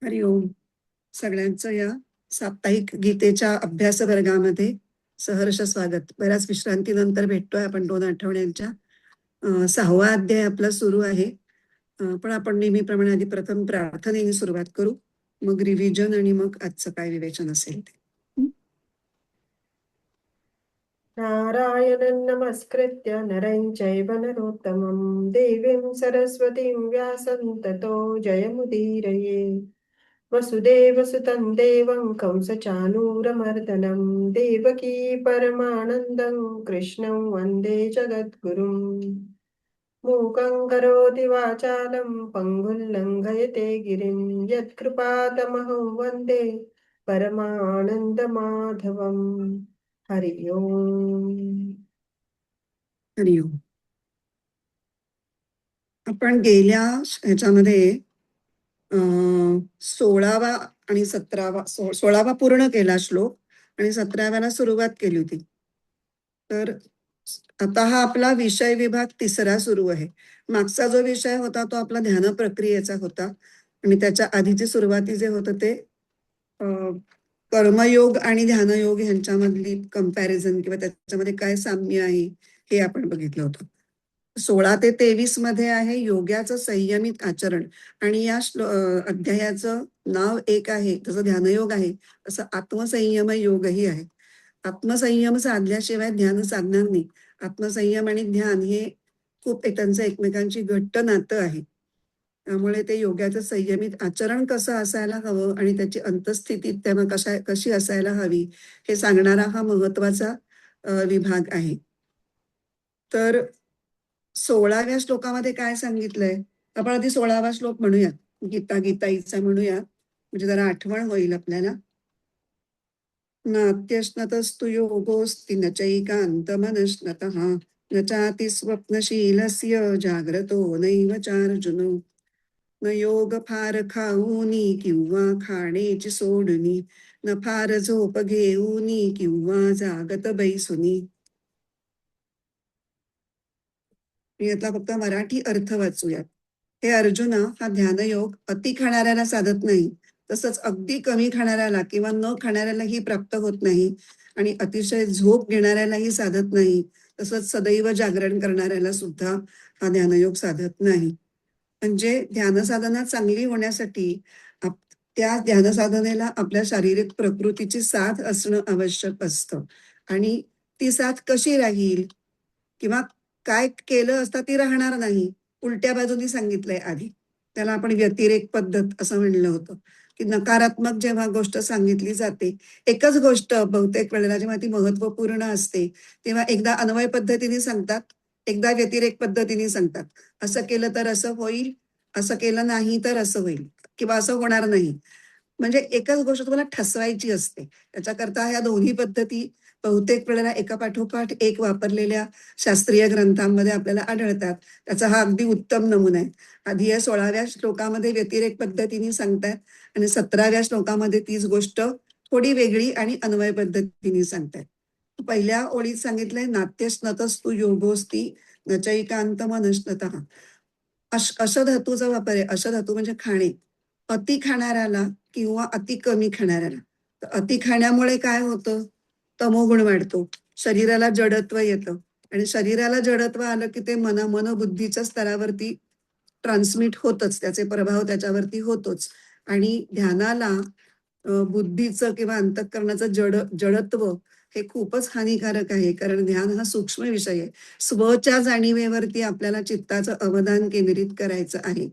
हरिओम. सगळ्यांचं या साप्ताहिक गीतेच्या अभ्यास वर्गामध्ये सहर्ष स्वागत. बऱ्याच विश्रांतीनंतर भेटतोय आपण 2 आठवड्यांच्या. 6वा अध्याय आपला सुरू आहे. पण आपण नेहमीप्रमाणे आधी प्रथम प्रार्थनेने सुरुवात करू, मग रिव्हिजन आणि मग आजचं काय विवेचन असेल ते. नारायणं नमस्कृत्य नरं चैव नरोत्तमं देवीं सरस्वतीं व्यासं ततो जयमुदीरये. वसुदेवसुतं देवं कंसचाणूरमर्दनं देवकी परमानन्दं कृष्णं वन्दे जगद्गुरुम्. मूकं करोति वाचालं पङ्गुं लङ्घयते गिरिं यत्कृपातमहं वन्दे परमानन्दमाधवम्. हरि ओम. हरिओम. आपण गेल्या ह्याच्यामध्ये 16वा आणि 16वा पूर्ण केला श्लोक आणि 17व्याला सुरुवात केली होती. तर आता हा आपला विषय विभाग 3रा सुरू आहे. मागचा जो विषय होता तो आपला ध्यान प्रक्रियेचा होता आणि त्याच्या आधीची सुरुवाती जे होतं ते कर्मयोग आणि ध्यानयोग ह्यांच्यामधली कंपॅरिझन किंवा त्याच्यामध्ये काय साम्य आहे हे आपण बघितलं होतं. 16 ते 23 मध्ये आहे योग्याचं संयमित आचरण आणि या अध्यायाचं नाव एक आहे, तसं ध्यानयोग आहे तसं आत्मसंयम योगही आहे. आत्मसंयम साधल्याशिवाय ध्यान साधणार नाही. आत्मसंयम आणि ध्यान हे खूप त्यांचं एकमेकांची घट्ट नातं आहे. त्यामुळे ते योगाचं संयमित आचरण कसं असायला हवं आणि त्याची अंतस्थिती तेव्हा कशी असायला हवी हे सांगणारा हा महत्वाचा विभाग आहे. तर 16व्या श्लोकामध्ये काय सांगितलंय, आपण आधी 16वा श्लोक म्हणूयात. गीताईचा म्हणूया म्हणजे जरा आठवण होईल आपल्याला. नात्यश्नतस्तु योगोऽस्ति न चैकान्तमनश्नतः न चाति स्वप्नशीलस्य जाग्रतो नैव चार्जुन. न योग फार खाऊनी किंवा खाण्याची सोडणी, न फार झोप घेऊनी किंवा जागत बैसुनी. यातला फक्त मराठी अर्थ वाचूयात. हे अर्जुना, हा ध्यानयोग अति खाणाऱ्याला साधत नाही, तसंच अगदी कमी खाणाऱ्याला किंवा न खाणाऱ्यालाही प्राप्त होत नाही आणि अतिशय झोप घेणाऱ्यालाही साधत नाही, तसंच सदैव जागरण करणाऱ्याला सुद्धा हा ध्यानयोग साधत नाही. म्हणजे ध्यानसाधना चांगली होण्यासाठी त्या ध्यानसाधनेला आपल्या शारीरिक प्रकृतीची साथ असणं आवश्यक असतं. आणि ती साथ कशी राहील किंवा काय केलं असता ती राहणार नाही, उलट्या बाजूनी सांगितलंय आधी. त्याला आपण व्यतिरेक पद्धत असं म्हणलं होतं की नकारात्मक जेव्हा गोष्ट सांगितली जाते, एकच गोष्ट बहुतेक वेळेला जेव्हा ती महत्वपूर्ण असते तेव्हा एकदा अन्वय पद्धतीने सांगतात, एकदा व्यतिरेक पद्धतीने सांगतात. असं केलं तर असं होईल, असं केलं नाही तर असं होईल किंवा असं होणार नाही. म्हणजे एकच गोष्ट तुम्हाला ठसवायची असते. त्याच्याकरता ह्या दोन्ही पद्धती बहुतेक वेळेला एका पाठोपाठ एक वापरलेल्या शास्त्रीय ग्रंथांमध्ये आपल्याला आढळतात. त्याचा हा अगदी उत्तम नमुना आहे. आधी या 16व्या श्लोकामध्ये व्यतिरेक पद्धतीने सांगतात आणि 17व्या श्लोकामध्ये तीच गोष्ट थोडी वेगळी आणि अन्वय पद्धतीने सांगतात. पहिल्या ओळीत सांगितलंय नात्यश्नतस्तु योगोस्ति न चैकान्तमनश्नतः. अशधातूचा वापर आहे. अशधातू म्हणजे खाणे. अति खाणाऱ्याला किंवा अति कमी खाणाऱ्याला. तर अति खाण्यामुळे काय होतं, तमोगुण वाढतो, शरीराला जडत्व येतं आणि शरीराला जडत्व आलं की ते मनबुद्धीच्या स्तरावरती ट्रान्समिट होतच, त्याचे प्रभाव त्याच्यावरती होतोच. आणि ध्यानाला बुद्धीचं किंवा अंतःकरणाचं जडत्व हे खूपच हानिकारक आहे. कारण ध्यान हा सूक्ष्म विषय आहे. स्वच्या जाणीवेवरती आपल्याला चित्ताचं अवधान केंद्रित करायचं आहे.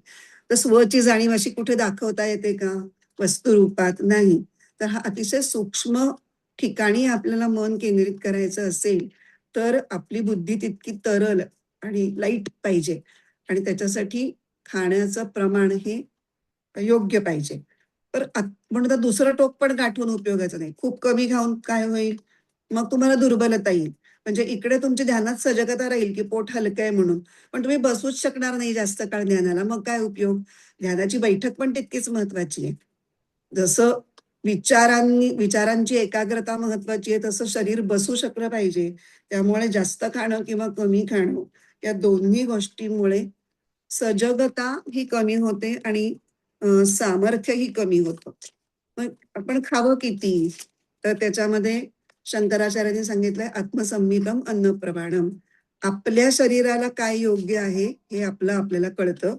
तर स्वची जाणीव अशी कुठे दाखवता येते का, वस्तुरूपात नाही. तर हा अतिशय सूक्ष्म ठिकाणी आपल्याला मन केंद्रित करायचं असेल तर आपली बुद्धी तितकी तरल आणि लाईट पाहिजे आणि त्याच्यासाठी खाण्याचं प्रमाण हे योग्य पाहिजे. तर म्हणून दुसरं टोक पण गाठवून उपयोगाचं नाही. खूप कमी खाऊन काय होईल, मग तुम्हाला दुर्बलता येईल. म्हणजे इकडे तुमची ध्यानात सजगता राहील की पोट हलकं आहे म्हणून, पण तुम्ही बसूच शकणार नाही जास्त काळ ध्यानाला. मग काय उपयोग. ध्यानाची बैठक पण तितकीच महत्वाची आहे. जसं विचारांची एकाग्रता महत्वाची आहे, तसं शरीर बसू शकलं पाहिजे. त्यामुळे जास्त खाणं किंवा कमी खाणं या दोन्ही गोष्टींमुळे सजगता ही कमी होते आणि सामर्थ्यही कमी होतं. मग आपण खावं किती? तर त्याच्यामध्ये शंकराचार्यांनी सांगितलंय आत्मसंमितम अन्न प्रमाणम. आपल्या शरीराला काय योग्य आहे हे आपल्याला कळतं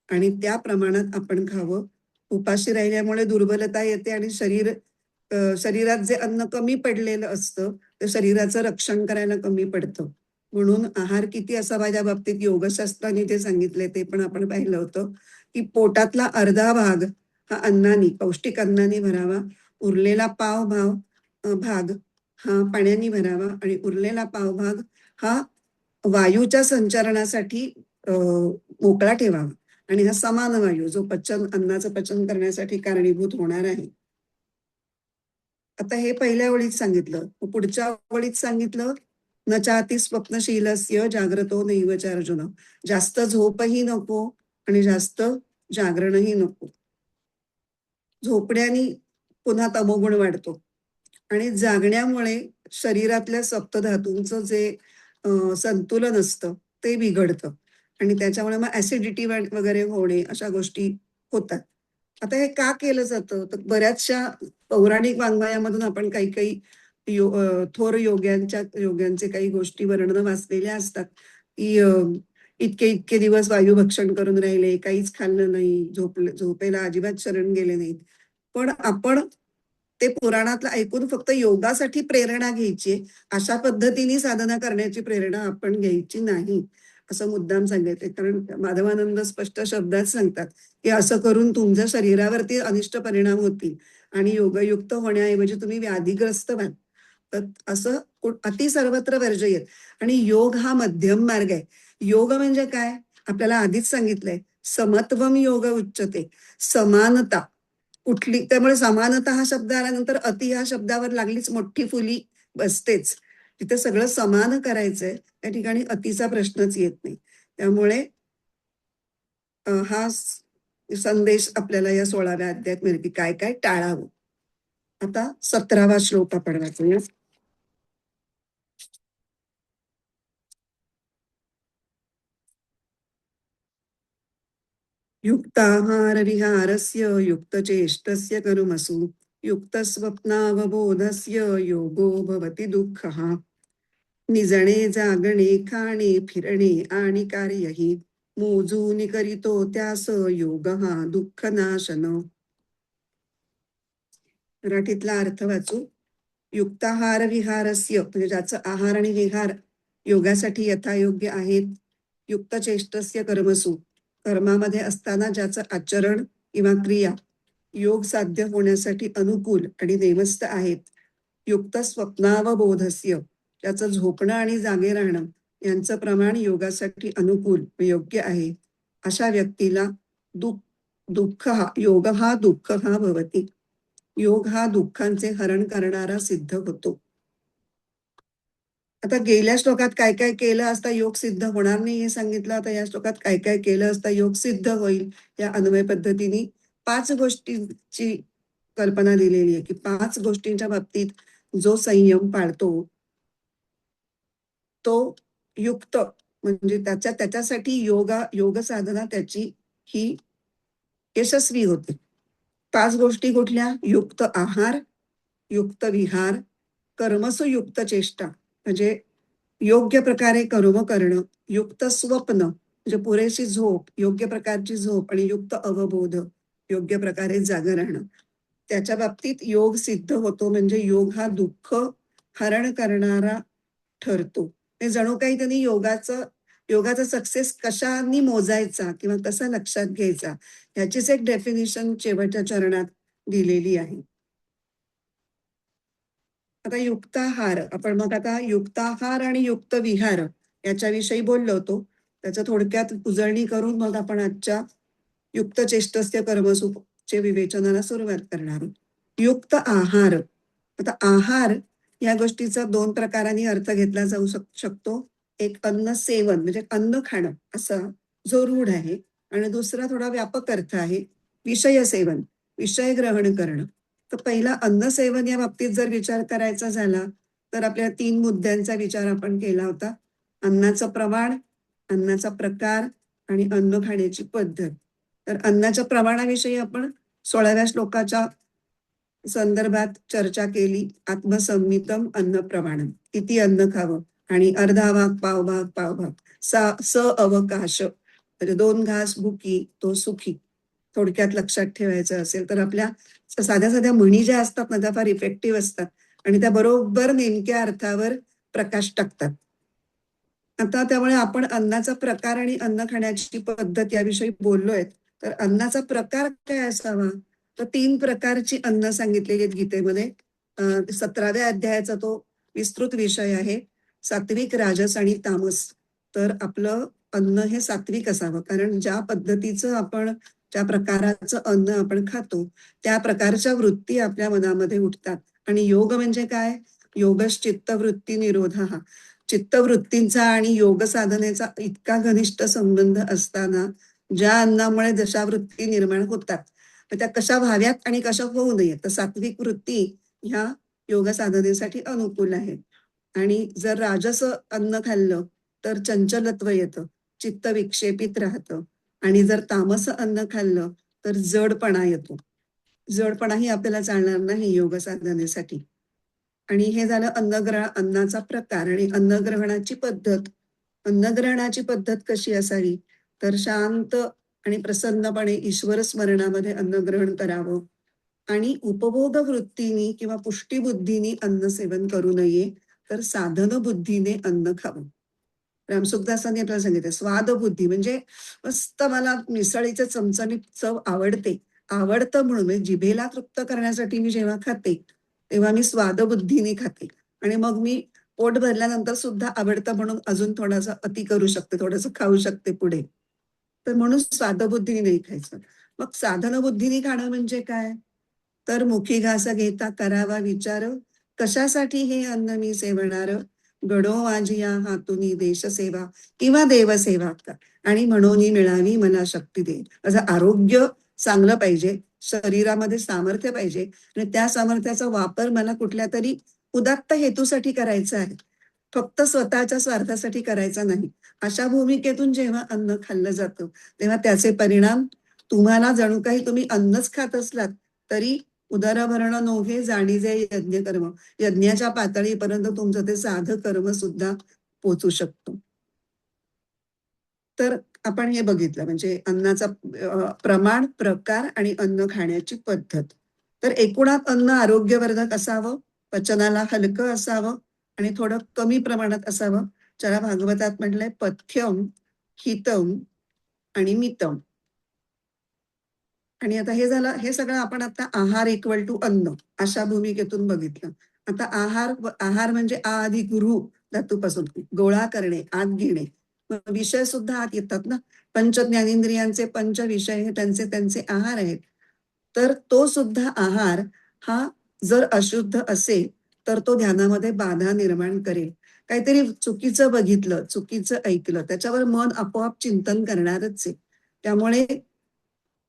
आणि त्या प्रमाणात आपण खावं. उपाशी राहिल्यामुळे दुर्बलता येते आणि शरीरात जे अन्न कमी पडलेलं असतं ते शरीराचं रक्षण करायला कमी पडतं. म्हणून आहार किती असावा या बाबतीत योगशास्त्राने जे सांगितले ते पण आपण पाहिलं होतं, की पोटातला अर्धा भाग हा पौष्टिक अन्नाने भरावा. उरलेला भाग हा पाण्याने भरावा आणि उरलेला पावभाग हा वायूच्या संचरणासाठी मोकळा ठेवावा. आणि हा समान वायू जो अन्नाचं पचन करण्यासाठी कारणीभूत होणार आहे. आता हे पहिल्या ओळीत सांगितलं. मग पुढच्या ओळीत सांगितलं, न चाहती स्वप्नशीलस्य जाग्रतो नैव च अर्जुन. जास्त झोपही नको आणि जास्त जागरणही नको. झोपण्याने पुन्हा तमोगुण वाढतो आणि जागण्यामुळे शरीरातल्या सप्तधातूंचं जे संतुलन असतं ते बिघडतं आणि त्याच्यामुळे मग ऍसिडिटी वगैरे होणे अशा गोष्टी होतात. आता हे का केलं जातं? तर बऱ्याचशा पौराणिक वाङ्मयामधून आपण काही थोर योग्यांचे काही गोष्टी वर्णनं वाचलेल्या असतात, की इतके इतके दिवस वायुभक्षण करून राहिले, काहीच खाल्लं नाही, झोपेला अजिबात शरण गेले नाहीत. पण आपण ते पुराणातलं ऐकून फक्त योगासाठी प्रेरणा घ्यायची, अशा पद्धतीने साधना करण्याची प्रेरणा आपण घ्यायची नाही, असं मुद्दाम सांगायचंय. कारण माधवानंद स्पष्ट शब्दात सांगतात, की असं करून तुमच्या शरीरावरती अनिष्ट परिणाम होतील आणि योगयुक्त होण्याऐवजी तुम्ही व्याधीग्रस्त व्हाल. तर असं अति सर्वत्र वर्जयेत. आणि योग हा मध्यम मार्ग आहे. योग म्हणजे काय? आपल्याला आधीच सांगितलंय, समत्वम योग उच्चते. समानता कुठली, त्यामुळे समानता हा शब्द आल्यानंतर अति या शब्दावर लागलीच मोठी फुली बसतेच. तिथे सगळं समान करायचंय, त्या ठिकाणी अतिचा प्रश्नच येत नाही. त्यामुळे हा संदेश आपल्याला या 16व्या अध्यायात मिळेल, की काय काय टाळावं. आता 17वा श्लोक आपण वाचूया. युक्ताहार विहारस्य युक्तचेष्टस्य कर्मसु युक्तस्वप्नावबोधस्य योगो भवति दुःखः. निजणे जागणे खाणे फिरणे आणि कार्यही मोजून करीतो त्यास योग हा दुःख नाशन. मराठीतला अर्थ वाचू. युक्ताहार विहारस्य म्हणजे ज्याचं आहार आणि विहार योगासाठी यथायोग्य आहेत. युक्त चेष्टस्य कर्मसु कर्मामध्ये असताना ज्याचं आचरण किंवा क्रिया योग साध्य होण्यासाठी अनुकूल आणि नेमस्त आहेत. युक्त स्वप्नावबोधस्य ज्याचं झोपणं आणि जागे राहणं यांचं प्रमाण योगासाठी अनुकूल योग्य आहे. अशा व्यक्तीला योग हा दुःख हा भवती. योग हा दुःखांचे हरण करणारा सिद्ध होतो. आता गेल्या श्लोकात काय काय केलं असता योग सिद्ध होणार नाही हे सांगितलं. आता या श्लोकात काय काय केलं असता योग सिद्ध होईल या अन्वय पद्धतीने 5 गोष्टींची कल्पना दिलेली आहे, की 5 गोष्टींच्या बाबतीत जो संयम पाळतो तो युक्त म्हणजे त्याच्यासाठी योग साधना त्याची ही यशस्वी होते. 5 गोष्टी कुठल्या? युक्त आहार, युक्त विहार, कर्मसु युक्त चेष्टा म्हणजे योग्य प्रकारे कर्म करणं, युक्त स्वप्न म्हणजे पुरेशी झोप, योग्य प्रकारची झोप आणि युक्त अवबोध, योग्य प्रकारे जागं राहणं. त्याच्या बाबतीत योग सिद्ध होतो. म्हणजे योग हा दुःख हरण करणारा ठरतो. हे जणू काही त्यांनी योगाचा सक्सेस कशाने मोजायचा किंवा कसा लक्षात घ्यायचा ह्याचीच एक डेफिनिशन शेवटच्या चरणात दिलेली आहे. आता युक्ताहार मग आता युक्ताहार आणि युक्त विहार याच्याविषयी बोललो होतो. त्याचं थोडक्यात उजळणी करून मग आपण आजच्या युक्त चेष्टस्य कर्मसूचे विवेचनाला सुरुवात करणार आहोत. युक्त आहार. आता आहार या गोष्टीचा 2 प्रकारांनी अर्थ घेतला जाऊ शकतो. एक अन्न सेवन म्हणजे अन्न खाणं असा जो रूढ आहे आणि दुसरा थोडा व्यापक अर्थ आहे विषय सेवन, विषय ग्रहण करणं. तर पहिला अन्न सेवन या बाबतीत जर विचार करायचा झाला तर आपल्या 3 मुद्द्यांचा विचार आपण केला होता. अन्नाचं प्रमाण, अन्नाचा प्रकार आणि अन्न खाण्याची पद्धत. तर अन्नाच्या प्रमाणाविषयी आपण 16व्या श्लोकाच्या संदर्भात चर्चा केली. आत्मसंमितम अन्न प्रमाणम, किती अन्न खावं आणि अर्धा भाग, पावभाग, पावभाग, स अवकाश, म्हणजे 2 घास भुकी तो सुखी. थोडक्यात लक्षात ठेवायचं असेल तर आपल्या साध्या साध्या म्हणी ज्या असतात ना त्या फार इफेक्टिव्ह असतात आणि त्या बरोबर नेमक्या अर्थावर प्रकाश टाकतात. आता त्यामुळे आपण अन्नाचा प्रकार आणि अन्न खाण्याची पद्धत याविषयी बोललोय. तर अन्नाचा प्रकार काय असावा? तर 3 प्रकारची अन्न सांगितलेली आहेत गीतेमध्ये. 17व्या अध्यायाचा तो विस्तृत विषय आहे. सात्विक, राजस आणि तामस. तर आपलं अन्न हे सात्विक असावं, कारण ज्या पद्धतीचं आपण, ज्या प्रकाराचं अन्न आपण खातो त्या प्रकारच्या वृत्ती आपल्या मनामध्ये उठतात. आणि योग म्हणजे काय? योगश्चित्तवृत्ती निरोधः. चित्तवृत्तींचा आणि योग साधनेचा इतका घनिष्ठ संबंध असताना ज्या अन्नामुळे जशा वृत्ती निर्माण होतात तर त्या कशा व्हाव्यात आणि कशा होऊ नयेत, तर सात्विक वृत्ती ह्या योग साधनेसाठी अनुकूल आहे. आणि जर राजस अन्न खाल्लं तर चंचलत्व येतं, चित्त विक्षेपित राहतं. आणि जर तामस अन्न खाल्लं तर जडपणा येतो. जडपणाही आपल्याला चालणार नाही योग साधनेसाठी. आणि हे झालं अन्नाचा प्रकार आणि अन्नग्रहणाची पद्धत. अन्नग्रहणाची पद्धत कशी असावी? तर शांत आणि प्रसन्नपणे ईश्वर स्मरणामध्ये अन्नग्रहण करावं आणि उपभोग वृत्तीने किंवा पुष्टीबुद्धीने अन्न सेवन करू नये, तर साधन बुद्धीने अन्न खावं. रामसुखदासांनी आपल्याला सांगितलं स्वाद बुद्धी म्हणजे मस्त मला मिसळीचं चमचमीत चव आवडते, आवडतं म्हणून म्हणजे जिभेला तृप्त करण्यासाठी मी जेव्हा खाते तेव्हा मी स्वादबुद्धीने खाते आणि मग मी पोट भरल्यानंतर सुद्धा आवडतं म्हणून अजून थोडंसं अति करू शकते, थोडंसं खाऊ शकते पुढे. तर म्हणून स्वादबुद्धीने नाही खायचं. मग साधनबुद्धीने खाणं म्हणजे काय? तर मुखी घास घेता करावा विचार, कशासाठी हे अन्न मी सेवणार, गडो माझी या हातुनी देशसेवा किंवा देवसेवा का, आणि म्हणून मिळावी मला शक्ती दे. माझं आरोग्य चांगलं पाहिजे, शरीरामध्ये सामर्थ्य पाहिजे आणि त्या सामर्थ्याचा वापर मला कुठल्या तरी उदात्त हेतूसाठी करायचा आहे, फक्त स्वतःच्या स्वार्थासाठी करायचा नाही. अशा भूमिकेतून जेव्हा अन्न खाल्लं जातं तेव्हा त्याचे परिणाम तुम्हाला जणू काही तुम्ही अन्नच खात असलात तरी उदरभरण नोहे जाणीजे यज्ञ कर्म, यज्ञाच्या पातळीपर्यंत तुमचं ते साधं कर्म सुद्धा पोचू शकतो. तर आपण हे बघितलं म्हणजे अन्नाचा प्रमाण, प्रकार आणि अन्न खाण्याची पद्धत. तर एकूणात अन्न आरोग्यवर्धक असावं, पचनाला हलकं असावं आणि थोडं कमी प्रमाणात असावं. ज्याला भागवतात म्हटलंय पथ्यम, हितम आणि मितम. आणि आता हे झालं, हे सगळं आपण आता आहार इक्वल टू अन्न अशा भूमिकेतून बघितलं. आता आहार म्हणजे आ अधिक रू धातूपासून गोळा करणे, आत घेणे. मग विषय सुद्धा आत येतात ना. पंच ज्ञानेंद्रियांचे पंच विषय हे त्यांचे त्यांचे आहार आहेत. तर तो सुद्धा आहार हा जर अशुद्ध असेल तर तो ध्यानामध्ये बाधा निर्माण करेल. काहीतरी चुकीचं बघितलं, चुकीचं ऐकलं, त्याच्यावर मन आपोआप चिंतन करणारच आहे. त्यामुळे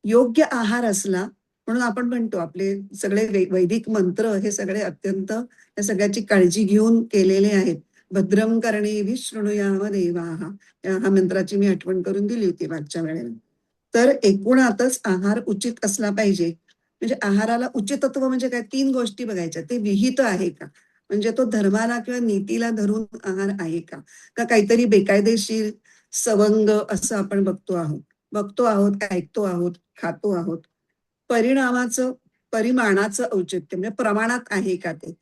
योग्य आहार असला म्हणून आपण म्हणतो आपले सगळे वैदिक मंत्र हे सगळे अत्यंत या सगळ्याची काळजी घेऊन केलेले आहेत. भद्रम कर्णेभिः शृणुयाम देवाः, हा मंत्राची मी आठवण करून दिली होती मागच्या वेळेला. तर एकूणातच आहार उचित असला पाहिजे. म्हणजे आहाराला उचितत्व म्हणजे काय? 3 गोष्टी बघायच्या. ते विहित आहे का? म्हणजे तो धर्माला किंवा नीतीला धरून आहार आहे का? का काहीतरी बेकायदेशीर सवंग असं आपण बघतो आहोत, ऐकतो आहोत, खातो आहोत. परिणामाचं, परिमाणाचं औचित्य म्हणजे प्रमाणात आहे का ते?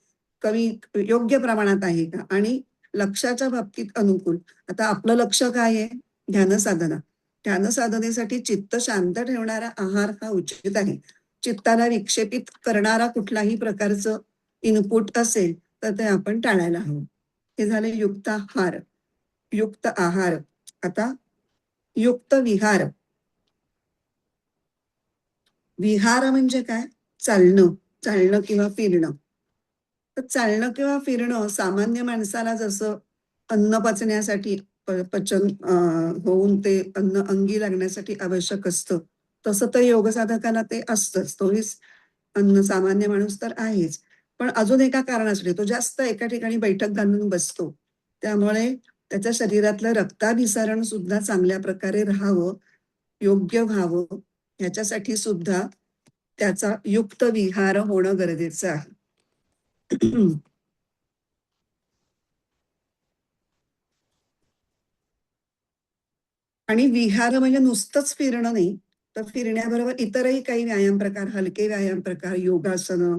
कमी योग्य प्रमाणात आहे का? आणि लक्षाच्या बाबतीत अनुकूल. आता आपलं लक्ष काय आहे? ध्यानसाधना. ध्यानसाधनेसाठी चित्त शांत ठेवणारा आहार हा उचित आहे. चित्ताला विक्षेपित करणारा कुठलाही प्रकारचं इनपुट असेल तर ते आपण टाळायला हवं. हे झाले युक्त आहार. युक्त आहार. आता युक्त विहार. विहार म्हणजे काय? चालणं, चालणं किंवा फिरणं. तर चालणं किंवा फिरणं सामान्य माणसाला जसं अन्न पचण्यासाठी पचन होऊन ते अन्न अंगी लागण्यासाठी आवश्यक असतं, तसं तर योग साधकाला ते असतंच. तोही अन्न सामान्य माणूस तर आहेच. पण अजून एका कारणासाठी तो जास्त एका ठिकाणी बैठक घालून बसतो. त्यामुळे त्याच्या शरीरातलं रक्ताभिसरण सुद्धा चांगल्या प्रकारे राहावं, योग्य व्हावं ह्याच्यासाठी सुद्धा त्याचा युक्त विहार होणं गरजेचं आहे. आणि विहार म्हणजे नुसतंच फिरणं नाही, तर फिरण्याबरोबर इतरही काही व्यायाम प्रकार, हलके व्यायाम प्रकार, योगासनं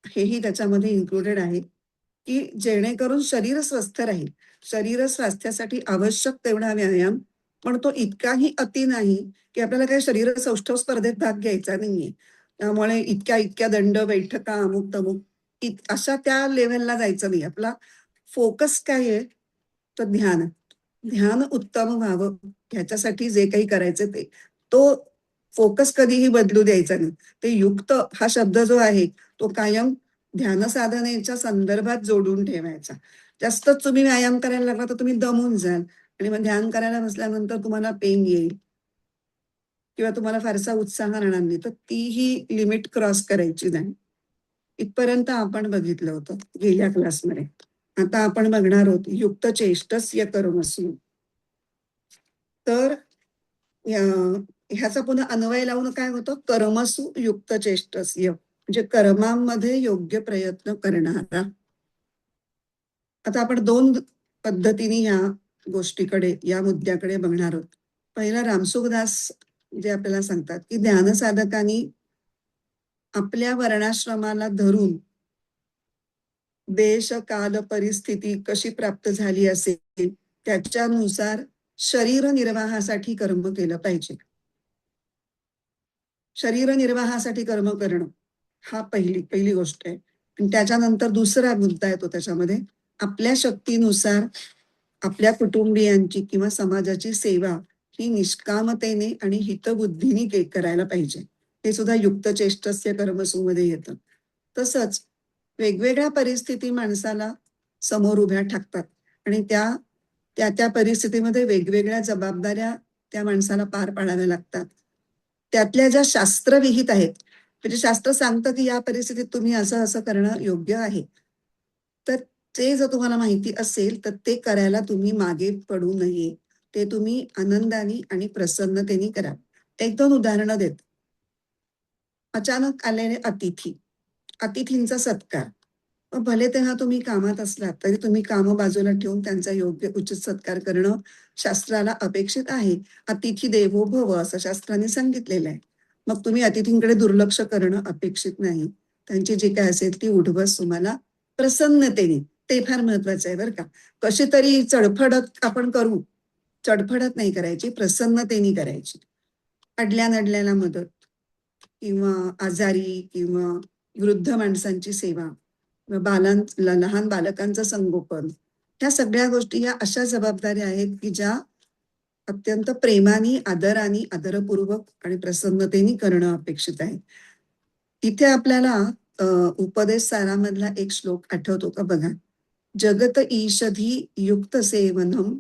हेही त्याच्यामध्ये इन्क्लुडेड आहे, की जेणेकरून शरीर स्वस्थ राहील. शरीर स्वास्थ्यासाठी आवश्यक तेवढा व्यायाम, पण तो इतकाही अति नाही, की आपल्याला काही शरीर सौष्ठव स्पर्धेत भाग घ्यायचा नाहीये. त्यामुळे इतक्या दंड बैठका, अमुक-तमुक अशा त्या लेव्हलला जायचं नाही. आपला फोकस काय आहे? तर ध्यान. ध्यान उत्तम व्हावं ह्याच्यासाठी जे काही करायचं ते. तो फोकस कधीही बदलू द्यायचा नाही. ते युक्त हा शब्द जो आहे तो कायम ध्यान साधनेच्या संदर्भात जोडून ठेवायचा. जास्तच तुम्ही व्यायाम करायला लागला तर तुम्ही दमून जाल आणि मग ध्यान करायला बसल्यानंतर तुम्हाला पेन येईल किंवा तुम्हाला फारसा उत्साह राहणार नाही. तर तीही लिमिट क्रॉस करायची नाही. इथपर्यंत आपण बघितलं होतं गेल्या क्लासमध्ये. आता आपण बघणार आहोत युक्त चेष्टस्य कर्मसु. तर ह्याचा पुन्हा अन्वय लावून काय होतं? कर्मसु युक्त चेष्टस्य म्हणजे कर्मांमध्ये योग्य प्रयत्न करणारा. आता आपण दोन पद्धतीने या गोष्टीकडे, या मुद्द्याकडे बघणार आहोत. पहिला रामसुखदास जे आपल्याला सांगतात, की ध्यानसाधकांनी आपल्या वर्णाश्रमाला धरून देश, काल, परिस्थिती कशी प्राप्त झाली असेल, त्याच्यानुसार शरीर निर्वाहासाठी कर्म केलं पाहिजे. शरीर निर्वाहासाठी कर्म करणं हा पहिली गोष्ट आहे. आणि त्याच्यानंतर दुसरा मुद्दा येतो त्याच्यामध्ये, आपल्या शक्तीनुसार आपल्या कुटुंबियांची किंवा समाजाची सेवा ही निष्कामतेने आणि हितबुद्धीने करायला पाहिजे. हे सुद्धा युक्त चेष्टस्य कर्मसूमध्ये येतं. तसंच वेगवेगळ्या परिस्थिती माणसाला समोर उभ्या ठाकतात आणि त्या त्या परिस्थितीमध्ये वेगवेगळ्या जबाबदाऱ्या त्या माणसाला पार पाडाव्या लागतात. त्यातल्या ज्या शास्त्रविहित आहेत, म्हणजे शास्त्र सांगतं की या परिस्थितीत तुम्ही असं असं करणं योग्य आहे. तर ते जर तुम्हाला माहिती असेल तर ते करायला तुम्ही मागे पडू नये. ते तुम्ही आनंदाने आणि प्रसन्नतेने करा. 1-2 उदाहरणं देते. अचानक आलेले अतिथी, अतिथींचा सत्कार. मग भले तेव्हा तुम्ही कामात असलात तरी तुम्ही कामं बाजूला ठेवून त्यांचा योग्य उचित सत्कार करणं शास्त्राला अपेक्षित आहे. अतिथी देवो भव असं शास्त्राने सांगितलेलं आहे. मग तुम्ही अतिथींकडे दुर्लक्ष करणं अपेक्षित नाही. त्यांची जी काय असेल ती उठबस तुम्हाला प्रसन्नतेने, ते फार महत्वाचं आहे बरं का. कशी तरी चडफडत आपण करू, चडफडत नाही करायची, प्रसन्नतेने करायची. अडल्या नडल्याला मदत किंवा आजारी किंवा वृद्ध माणसांची सेवा, लहान बालकांचं संगोपन, ह्या सगळ्या गोष्टी या अशा जबाबदाऱ्या आहेत की ज्या अत्यंत प्रेमाने, आदराने, आदरपूर्वक आणि प्रसन्नतेने करणं अपेक्षित आहे. इथे आपल्याला उपदेश सारामधला एक श्लोक आठवतो का बघा. जगत ईषधी युक्त सेवनम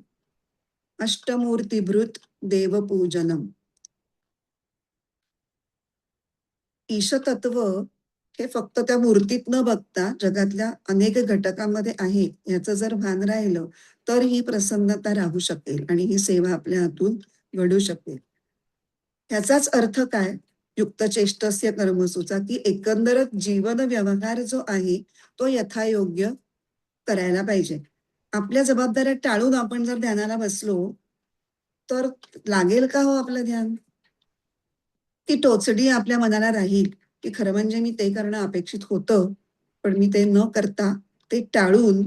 अष्टमूर्तीभृत देवपूजनम. ईशतत्व हे फक्त त्या मूर्तीत न बघता जगातल्या अनेक घटकांमध्ये आहे याचं जर भान राहिलं तर ही प्रसन्नता राहू शकेल आणि ही सेवा आपल्या हातून घडू शकेल. ह्याचाच अर्थ काय? युक्त चेष्टस्य कर्मसूचा, की एकंदरच जीवन व्यवहार जो आहे तो यथायोग्य करायला पाहिजे. आपल्या जबाबदाऱ्या टाळून आपण जर ध्यानाला बसलो तर लागेल का हो आपलं ध्यान? ती टोचडी आपल्या मनाला राहील, की खरं म्हणजे मी ते करणं अपेक्षित होतं, पण मी ते न करता ते टाळून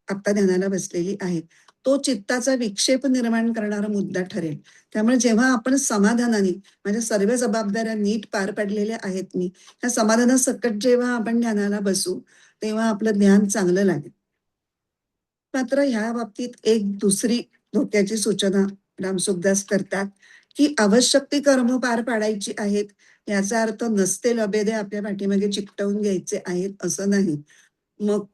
आता ध्यानाला बसलेली आहे. तो चित्ताचा विक्षेप निर्माण करणारा मुद्दा ठरेल. त्यामुळे जेव्हा आपण समाधानाने, माझ्या सर्व जबाबदाऱ्या नीट पार पडलेल्या आहेत मी, त्या समाधानासकट जेव्हा आपण ध्यानाला बसू, तेव्हा आपलं ध्यान चांगलं लागेल. मात्र ह्या बाबतीत एक दुसरी धोक्याची सूचना रामसुखदास करतात, की आवश्यक ती कर्म पार पाडायची आहेत. याचा अर्थ नसते लबेदे आपल्या पाठीमागे चिकटवून घ्यायचे आहेत असं नाही. मग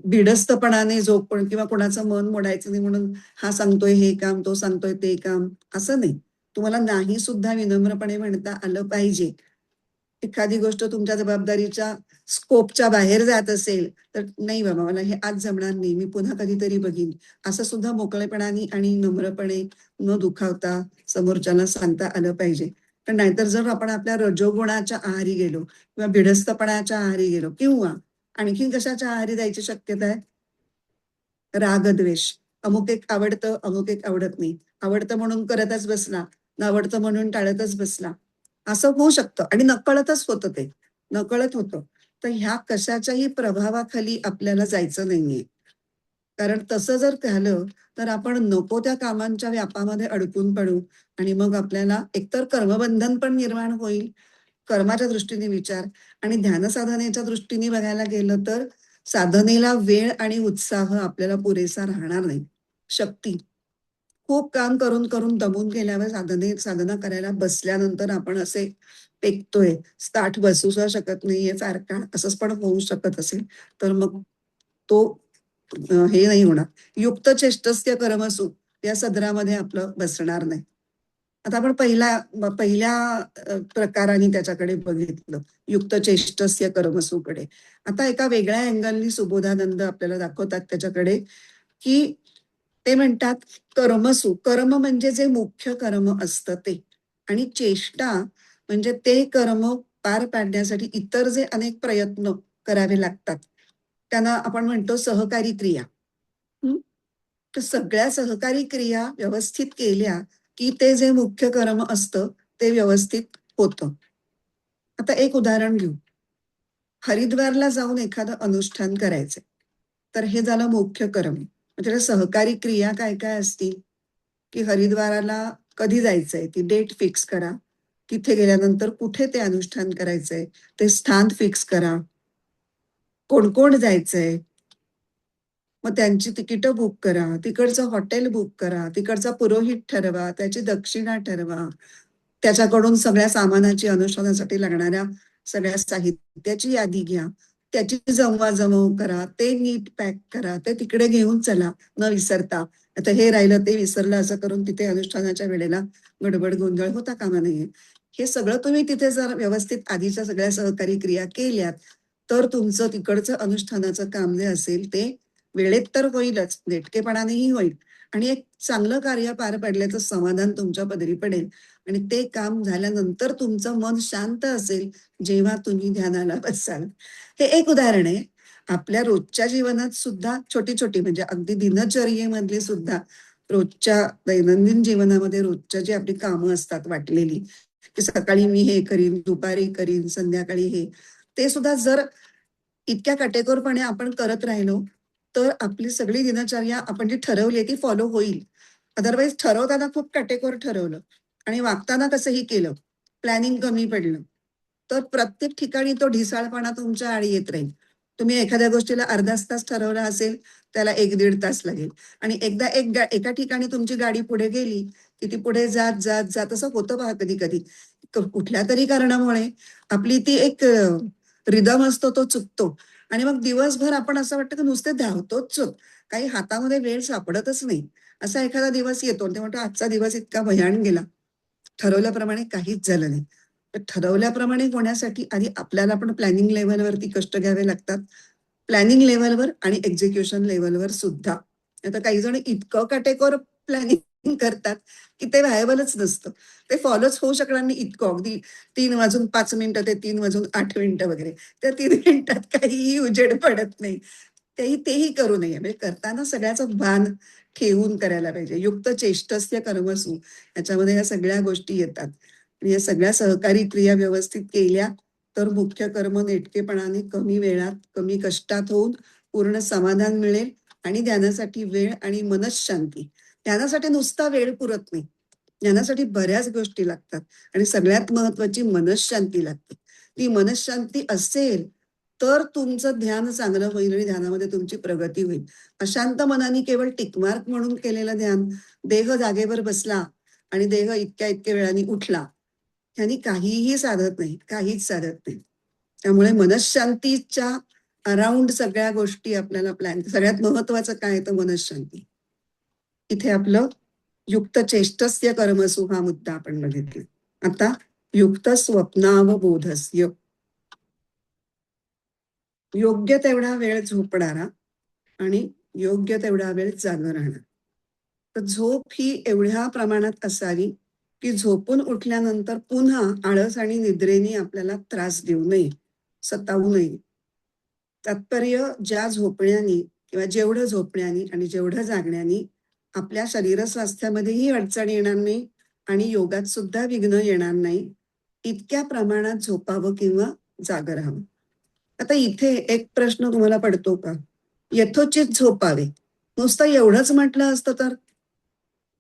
भिडस्तपणाने झोपण किंवा कोणाचं मन मोडायचं नाही म्हणून हा सांगतोय हे काम, तो सांगतोय ते काम, असं नाही. तुम्हाला नाही सुद्धा विनम्रपणे म्हणता आलं पाहिजे. एखादी गोष्ट तुमच्या जबाबदारीच्या स्कोपच्या बाहेर जात असेल तर नाही बाबा मला हे आज जमणार नाही, मी पुन्हा कधीतरी बघीन, असं सुद्धा मोकळेपणाने आणि नम्रपणे न दुखावता समोरच्याला सांगता आलं पाहिजे. पण नाहीतर जर आपण आपल्या रजोगुणाच्या आहारी गेलो किंवा भिडस्तपणाच्या आहारी गेलो किंवा आणखीन कशाच्या आहारी जायची शक्यता आहे? रागद्वेष. अमुक एक आवडतं, अमुक एक आवडत नाही. आवडतं म्हणून करतच बसला, आवडतं म्हणून टाळतच बसला. असं होऊ शकतं आणि नकळतच होतं ते. नकळत होतं. तर ह्या कशाच्याही प्रभावाखाली आपल्याला जायचं नाहीये. कारण तसं जर झालं, तर आपण नको त्या कामांच्या व्यापामध्ये अडकून पडू आणि मग आपल्याला एकतर कर्मबंधन पण निर्माण होईल, कर्माच्या दृष्टीने विचार आणि ध्यानसाधनेच्या दृष्टीने बघायला गेलं तर साधनेला वेळ आणि उत्साह आपल्याला पुरेसा राहणार नाही. शक्ती. खूप काम करून करून दमून गेल्यावर साधना करायला बसल्यानंतर आपण असे पेकतोय, ताठ बसू सुद्धा शकत नाहीये फार काळ, असंच पण होऊ शकत असेल, तर मग तो हे नाही होणार. युक्त चेष्टस्य कर्मसु या सदरामध्ये आपलं बसणार नाही. आता आपण पहिल्या प्रकाराने त्याच्याकडे बघितलं, युक्त चेष्टस्य कर्मसूकडे. आता एका वेगळ्या अँगलनी सुबोधानंद आपल्याला दाखवतात त्याच्याकडे, की ते म्हणतात कर्मसु, कर्म म्हणजे जे मुख्य कर्म असतं ते आणि चेष्टा म्हणजे ते कर्म पार पाडण्यासाठी इतर जे अनेक प्रयत्न करावे लागतात, त्यांना आपण म्हणतो सहकारी क्रिया. हं? तर सगळ्या सहकारी क्रिया व्यवस्थित केल्या की ते जे मुख्य कर्म असतं ते व्यवस्थित होतं. आता एक उदाहरण घेऊ. हरिद्वारला जाऊन एखादं अनुष्ठान करायचंय. तर हे झालं मुख्य कर्म. मग त्याला सहकारी क्रिया काय काय असतील, की हरिद्वाराला कधी जायचंय ती डेट फिक्स करा. तिथे गेल्यानंतर कुठे ते अनुष्ठान करायचंय, ते स्थान फिक्स करा. कोण कोण जायचंय, मग त्यांची तिकीटं बुक करा, तिकडचं हॉटेल बुक करा, तिकडचा पुरोहित ठरवा, त्याची दक्षिणा ठरवा, त्याच्याकडून सगळ्या सामानाची अनुष्ठानासाठी लागणाऱ्या सगळ्या साहित्याची यादी घ्या, त्याची जमवाजमव करा, ते नीट पॅक करा, ते तिकडे घेऊन चला न विसरता. आता हे राहिलं ते विसरलं असं करून तिथे अनुष्ठानाच्या वेळेला गडबड गोंधळ होता कामा नये. हे सगळं तुम्ही तिथे जर व्यवस्थित आधीच्या सगळ्या सहकारी क्रिया केल्यात तर तुमचं तिकडचं अनुष्ठानाचं काम जे असेल ते वेळेत तर होईलच, नेटकेपणानेही होईल आणि एक चांगलं कार्य पार पाडल्याचं समाधान तुमच्या पदरी पडेल आणि ते काम झाल्यानंतर तुमचं मन शांत असेल जेव्हा तुम्ही ध्यानाला बसाल. हे एक उदाहरण आहे. आपल्या रोजच्या जीवनात सुद्धा छोटी छोटी म्हणजे अगदी दिनचर्येमधली सुद्धा रोजच्या दैनंदिन जीवनामध्ये रोजच्या जी आपली कामं असतात वाटलेली, की सकाळी मी हे करीन, दुपारी करीन, संध्याकाळी हे, ते सुद्धा जर इतक्या काटेकोरपणे आपण करत राहिलो तर आपली सगळी दिनचर्या आपण जी ठरवली ती फॉलो होईल. अदरवाईज ठरवताना खूप काटेकोर ठरवलं आणि वागताना कसंही केलं, प्लॅनिंग कमी पडलं, तर प्रत्येक ठिकाणी तो ढिसाळपणा तुमच्या आडी येत राहील. तुम्ही एखाद्या गोष्टीला अर्धाच तास ठरवला असेल, त्याला 1-1.5 तास लागेल आणि एकदा एका ठिकाणी तुमची गाडी पुढे गेली, की ती पुढे जात, जात, जात असं होतं पहा कधी-कधी. कुठल्या तरी कारणामुळे आपली ती एक रिदम असतो तो चुकतो आणि मग दिवसभर आपण असं वाटतं की नुसते धावतोच आहोत. काही हातामध्ये वेळ सापडतच नाही. असा एखादा दिवस येतो आणि ते म्हणतो आजचा दिवस इतका भयान गेला. ठरवल्याप्रमाणे काहीच झालं नाही. तर ठरवल्याप्रमाणे होण्यासाठी आधी आपल्याला पण प्लॅनिंग लेव्हलवरती कष्ट घ्यावे लागतात. प्लॅनिंग लेव्हलवर आणि एक्झिक्युशन लेव्हलवर सुद्धा. आता काही जण इतकं काटेकोर प्लॅनिंग करतात की ते व्हायबलच नसतं. ते फॉलोच होऊ शकणार नाही इतकं अगदी 3:05 ते 3:08 वगैरे. त्या 3 मिनिटात काहीही उजेड पडत नाही. तेही करू नये. म्हणजे करताना सगळ्याचं भान ठेवून करायला पाहिजे. युक्त चेष्टस्य कर्मसु याच्यामध्ये या सगळ्या गोष्टी येतात. आणि या सगळ्या सहकारी क्रिया व्यवस्थित केल्या तर मुख्य कर्म नेटकेपणाने कमी वेळात, कमी कष्टात होऊन पूर्ण समाधान मिळेल आणि ध्यानासाठी वेळ आणि मनःशांती. ध्यानासाठी नुसता वेळ पुरत नाही. ध्यानासाठी बऱ्याच गोष्टी लागतात आणि सगळ्यात महत्वाची मनःशांती लागते. ती मनःशांती असेल तर तुमचं ध्यान चांगलं होईल आणि ध्यानामध्ये तुमची प्रगती होईल. अशांत मनाने केवळ टिकमार्क म्हणून केलेलं ध्यान, देह जागेवर बसला आणि देह इतक्या इतक्या वेळाने उठला, ह्यानी काहीही साधत नाही, काहीच साधत नाही. त्यामुळे मनःशांतीच्या अराउंड सगळ्या गोष्टी आपल्याला प्लॅन, सगळ्यात महत्वाचं काय तर मनःशांती. इथे आपलं युक्त चेष्टस्य कर्मसु हा मुद्दा आपण बघितला. आता युक्त स्वप्नावबोधस्य, योग्य तेवढा वेळ झोपणारा आणि योग्य तेवढा वेळ जागं राहणार. तर झोप ही एवढ्या प्रमाणात असावी की झोपून उठल्यानंतर पुन्हा आळस आणि निद्रेने आपल्याला त्रास देऊ नये, सतावू नये. तात्पर्य ज्या झोपण्यानी किंवा जेवढं झोपण्यानी आणि जेवढं जागण्यानी आपल्या शरीर स्वास्थ्यामध्येही अडचण येणार नाही आणि योगात सुद्धा विघ्न येणार नाही, इतक्या प्रमाणात झोपावं किंवा जागं राहावं. आता इथे एक प्रश्न तुम्हाला पडतो का? यथोचित झोपावे. नुसतं एवढंच म्हटलं असतं तर?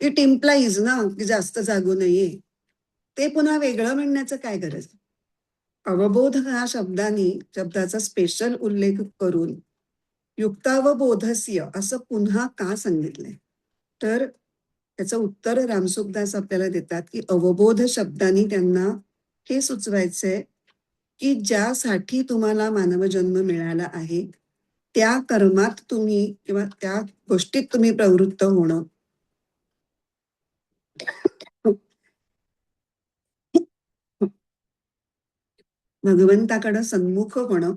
इट इम्प्लाईज ना, की जास्त जागू नये. ते पुन्हा वेगळं म्हणण्याचं काय गरज? अवबोध ह्या शब्दाचा स्पेशल उल्लेख करून युक्तावबोधस्य असं पुन्हा का सांगितलंय? तर त्याचं उत्तर रामसुखदास आपल्याला देतात, की अवबोध शब्दानी त्यांना हे सुचवायचंय, की ज्यासाठी तुम्हाला मानवजन्म मिळाला आहे, त्या कर्मात तुम्ही किंवा त्या गोष्टीत तुम्ही प्रवृत्त होणं भगवंताकडं सन्मुख होणं,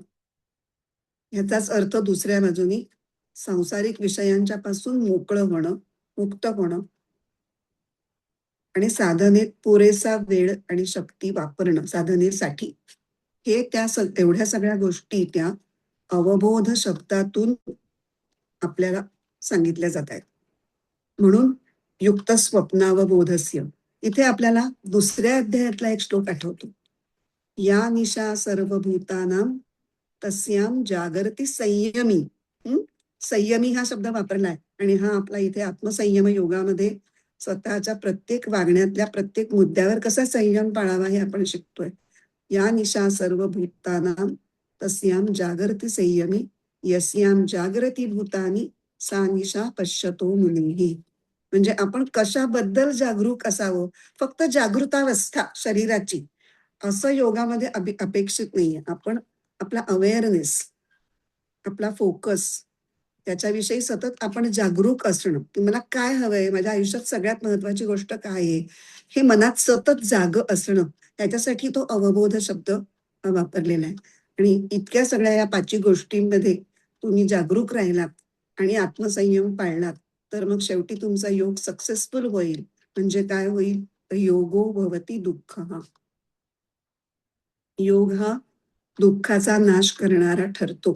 ह्याचाच अर्थ दुसऱ्या बाजूनी सांसारिक विषयांच्या पासून मोकळं होणं, मुक्त होणं आणि साधनेत पुरेसा वेळ आणि शक्ती वापरणं साधनेसाठी. हे एवढ्या सगळ्या गोष्टी त्या अवबोध शब्दातून आपल्याला सांगितल्या जात आहेत. म्हणून युक्त स्वप्नावबोधस्य. इथे आपल्याला दुसऱ्या अध्यायातला एक श्लोक आठवतो. या निशा सर्वभूतानां तस्याम जागरती संयमी. हं? संयमी हा शब्द वापरलाय आणि हा आपला इथे आत्मसंयम योगामध्ये स्वतःच्या प्रत्येक वागण्यातल्या प्रत्येक मुद्द्यावर कसा संयम पाळावा हे आपण शिकतोय. या निशा सर्वभूतानां तस्याम जागरती संयमी यस्याम जागरती भूतानी सा निशा पश्यतो मुनीही. म्हणजे आपण कशाबद्दल जागरूक असावं, फक्त जागृतावस्था शरीराची असं योगामध्ये अपेक्षित नाहीये. आपण आपला अवेअरनेस, आपला फोकस त्याच्याविषयी सतत आपण जागरूक असणं, की मला काय हवंय, माझ्या आयुष्यात सगळ्यात महत्वाची गोष्ट काय आहे, हे मनात सतत जागं असणं, त्याच्यासाठी तो अवबोध शब्द वापरलेला आहे. आणि इतक्या सगळ्या या 5 गोष्टींमध्ये तुम्ही जागरूक राहिलात आणि आत्मसंयम पाळलात, तर मग शेवटी तुमचा योग सक्सेसफुल होईल. म्हणजे काय होईल? तर योगो भवती दुःखः. योग हा दुःखाचा नाश करणारा ठरतो.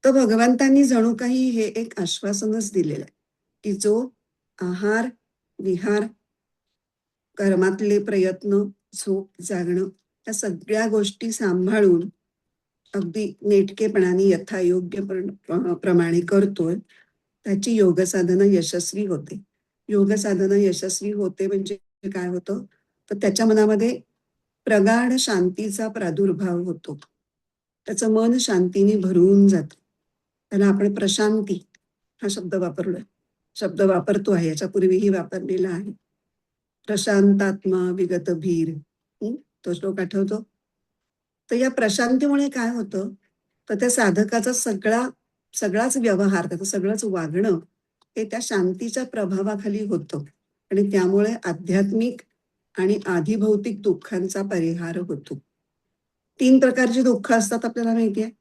तर भगवंतांनी जणू काही हे एक आश्वासनच दिलेलं आहे, की जो आहार, विहार, कर्मातले प्रयत्न, झोप, जागणं या सगळ्या गोष्टी सांभाळून अगदी नेटकेपणाने यथायोग्य प्रमाणे करतोय, त्याची योग साधना यशस्वी होते. योग साधना यशस्वी होते म्हणजे काय होतं? तर त्याच्या मनामध्ये प्रगाढ शांतीचा प्रादुर्भाव होतो. त्याचं मन शांतीने भरून जातं. त्याला आपण प्रशांती हा शब्द वापरलोय. शब्द वापरतो आहे, याच्यापूर्वीही वापरलेला आहे. प्रशांतात्मा विगत भीर. तो श्लोक आठवतो? तर या प्रशांतीमुळे काय होतं? तर त्या साधकाचा सगळाच व्यवहार, त्याचं सगळंच वागणं हे त्या शांतीच्या प्रभावाखाली होतं आणि त्यामुळे आध्यात्मिक आणि आधिभौतिक दुःखांचा परिहार होतो. 3 प्रकारची दुःख असतात आपल्याला माहिती आहे.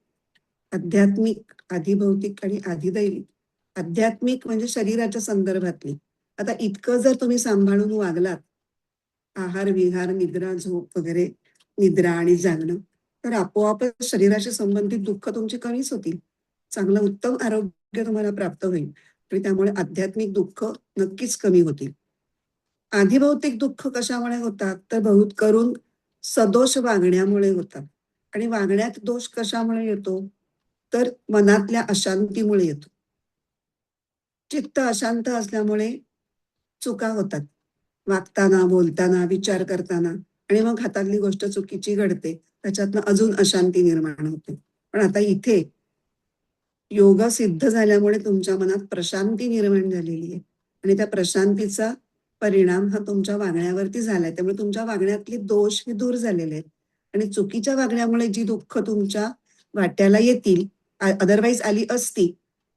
आध्यात्मिक, आधिभौतिक आणि आधिदैविक. आध्यात्मिक म्हणजे शरीराच्या संदर्भातली. आता इतकं जर तुम्ही सांभाळून वागलात, आहार, विहार, निद्रा, झोप वगैरे, निद्रा आणि जागणं, तर आपोआपच शरीराशी संबंधित दुःख तुमची कमीच होतील. चांगलं उत्तम आरोग्य तुम्हाला प्राप्त होईल आणि त्यामुळे आध्यात्मिक दुःख नक्कीच कमी होतील. आधिभौतिक दुःख कशामुळे होतात? तर बहुत करून सदोष वागण्यामुळे होतात. आणि वागण्यात दोष कशामुळे येतो? तर मनातल्या अशांतीमुळे येतो. चित्त अशांत असल्यामुळे चुका होतात. वागताना, बोलताना, विचार करताना आणि मग हातातली गोष्ट चुकीची घडते. त्याच्यातनं अजून अशांती निर्माण होते. पण आता इथे योग सिद्ध झाल्यामुळे तुमच्या मनात प्रशांती निर्माण झालेली आहे आणि त्या प्रशांतीचा परिणाम हा तुमच्या वागण्यावरती झालाय. त्यामुळे तुमच्या वागण्यातले दोष हे दूर झालेले आहेत आणि चुकीच्या वागण्यामुळे जी दुःख तुमच्या वाट्याला येतील, अदरवाईज आली असती,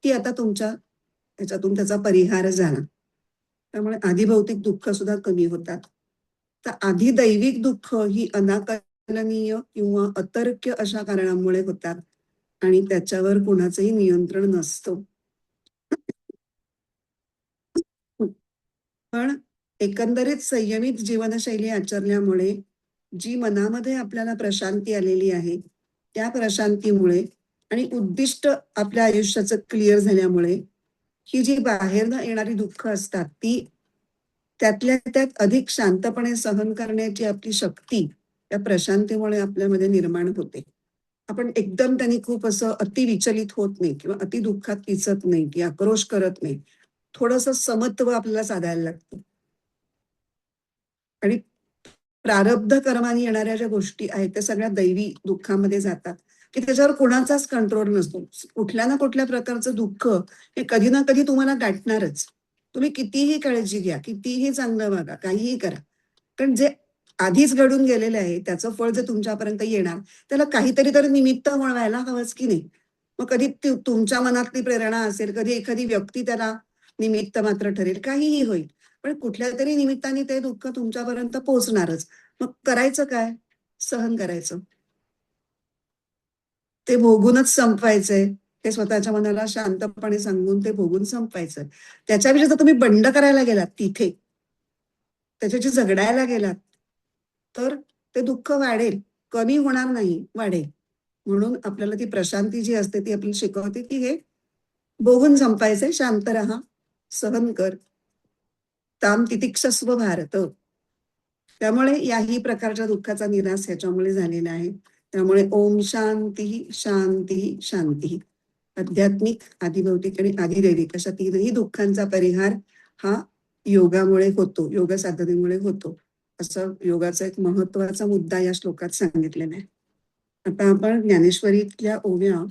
ती आता तुमच्या त्याच्यातून त्याचा परिहार झाला. त्यामुळे आधिभौतिक दुःख सुद्धा कमी होतात. तर आधी दैविक दुःख ही अनाकलनीय किंवा अतर्क्य अशा कारणामुळे होतात आणि त्याच्यावर कुणाचंही नियंत्रण नसतं. पण एकंदरीत संयमित जीवनशैली आचरल्यामुळे जी मनामध्ये आपल्याला प्रशांती आलेली आहे, त्या प्रशांतीमुळे आणि उद्दिष्ट आपल्या आयुष्याचं क्लिअर झाल्यामुळे ही जी बाहेरनं येणारी दुःख असतात ती त्यातल्या त्यात अधिक शांतपणे सहन करण्याची आपली शक्ती त्या प्रशांतीमुळे आपल्यामध्ये निर्माण होते. आपण एकदम त्यांनी खूप असं अतिविचलित होत नाही किंवा अति दुःखात पिचत नाही की आक्रोश करत नाही. थोडंसं समत्व आपल्याला साधायला लागतं. आणि प्रारब्ध कर्माने येणाऱ्या ज्या गोष्टी आहेत त्या सगळ्या दैवी दुःखामध्ये जातात की त्याच्यावर कोणाचाच कंट्रोल नसतो. कुठल्या ना कुठल्या प्रकारचं दुःख हे कधी ना कधी तुम्हाला गाठणारच. तुम्ही कितीही काळजी घ्या, कितीही चांगलं वागा, काहीही करा, पण जे आधीच घडून गेलेलं आहे त्याचं फळ जे तुमच्यापर्यंत येणार त्याला काहीतरी तर निमित्त व्हायला हवंच की नाही. मग कधी तुमच्या मनातली प्रेरणा असेल, कधी एखादी व्यक्ती त्याला निमित्त मात्र ठरेल, काहीही होईल, पण कुठल्या तरी निमित्ताने ते दुःख तुमच्यापर्यंत पोहोचणारच. मग करायचं काय? सहन करायचं. ते भोगूनच संपवायचंय. हे स्वतःच्या मनाला शांतपणे सांगून ते भोगून संपवायचं. त्याच्यापेक्षा जर तुम्ही बंड करायला गेलात तिथे, त्याच्याशी झगडायला गेलात, तर ते दुःख वाढेल, कमी होणार नाही, वाढेल. म्हणून आपल्याला ती प्रशांती जी असते ती आपल्याला शिकवते की हे भोगून संपायचंय, शांत राहा, सहन कर. ताम तितिक्षस्व भारत. त्यामुळे याही प्रकारच्या दुःखाचा निराश ह्याच्यामुळे झालेला आहे. त्यामुळे ओम शांती शांती शांती. आध्यात्मिक, आधिभौतिक आणि आधिदैविक अशा तीनही दुःखांचा परिहार हा योगामुळे होतो, योग साधनेमुळे होतो, असं योगाचा एक महत्वाचा मुद्दा या श्लोकात सांगितलेला आहे. आता आपण ज्ञानेश्वरीतल्या ओव्या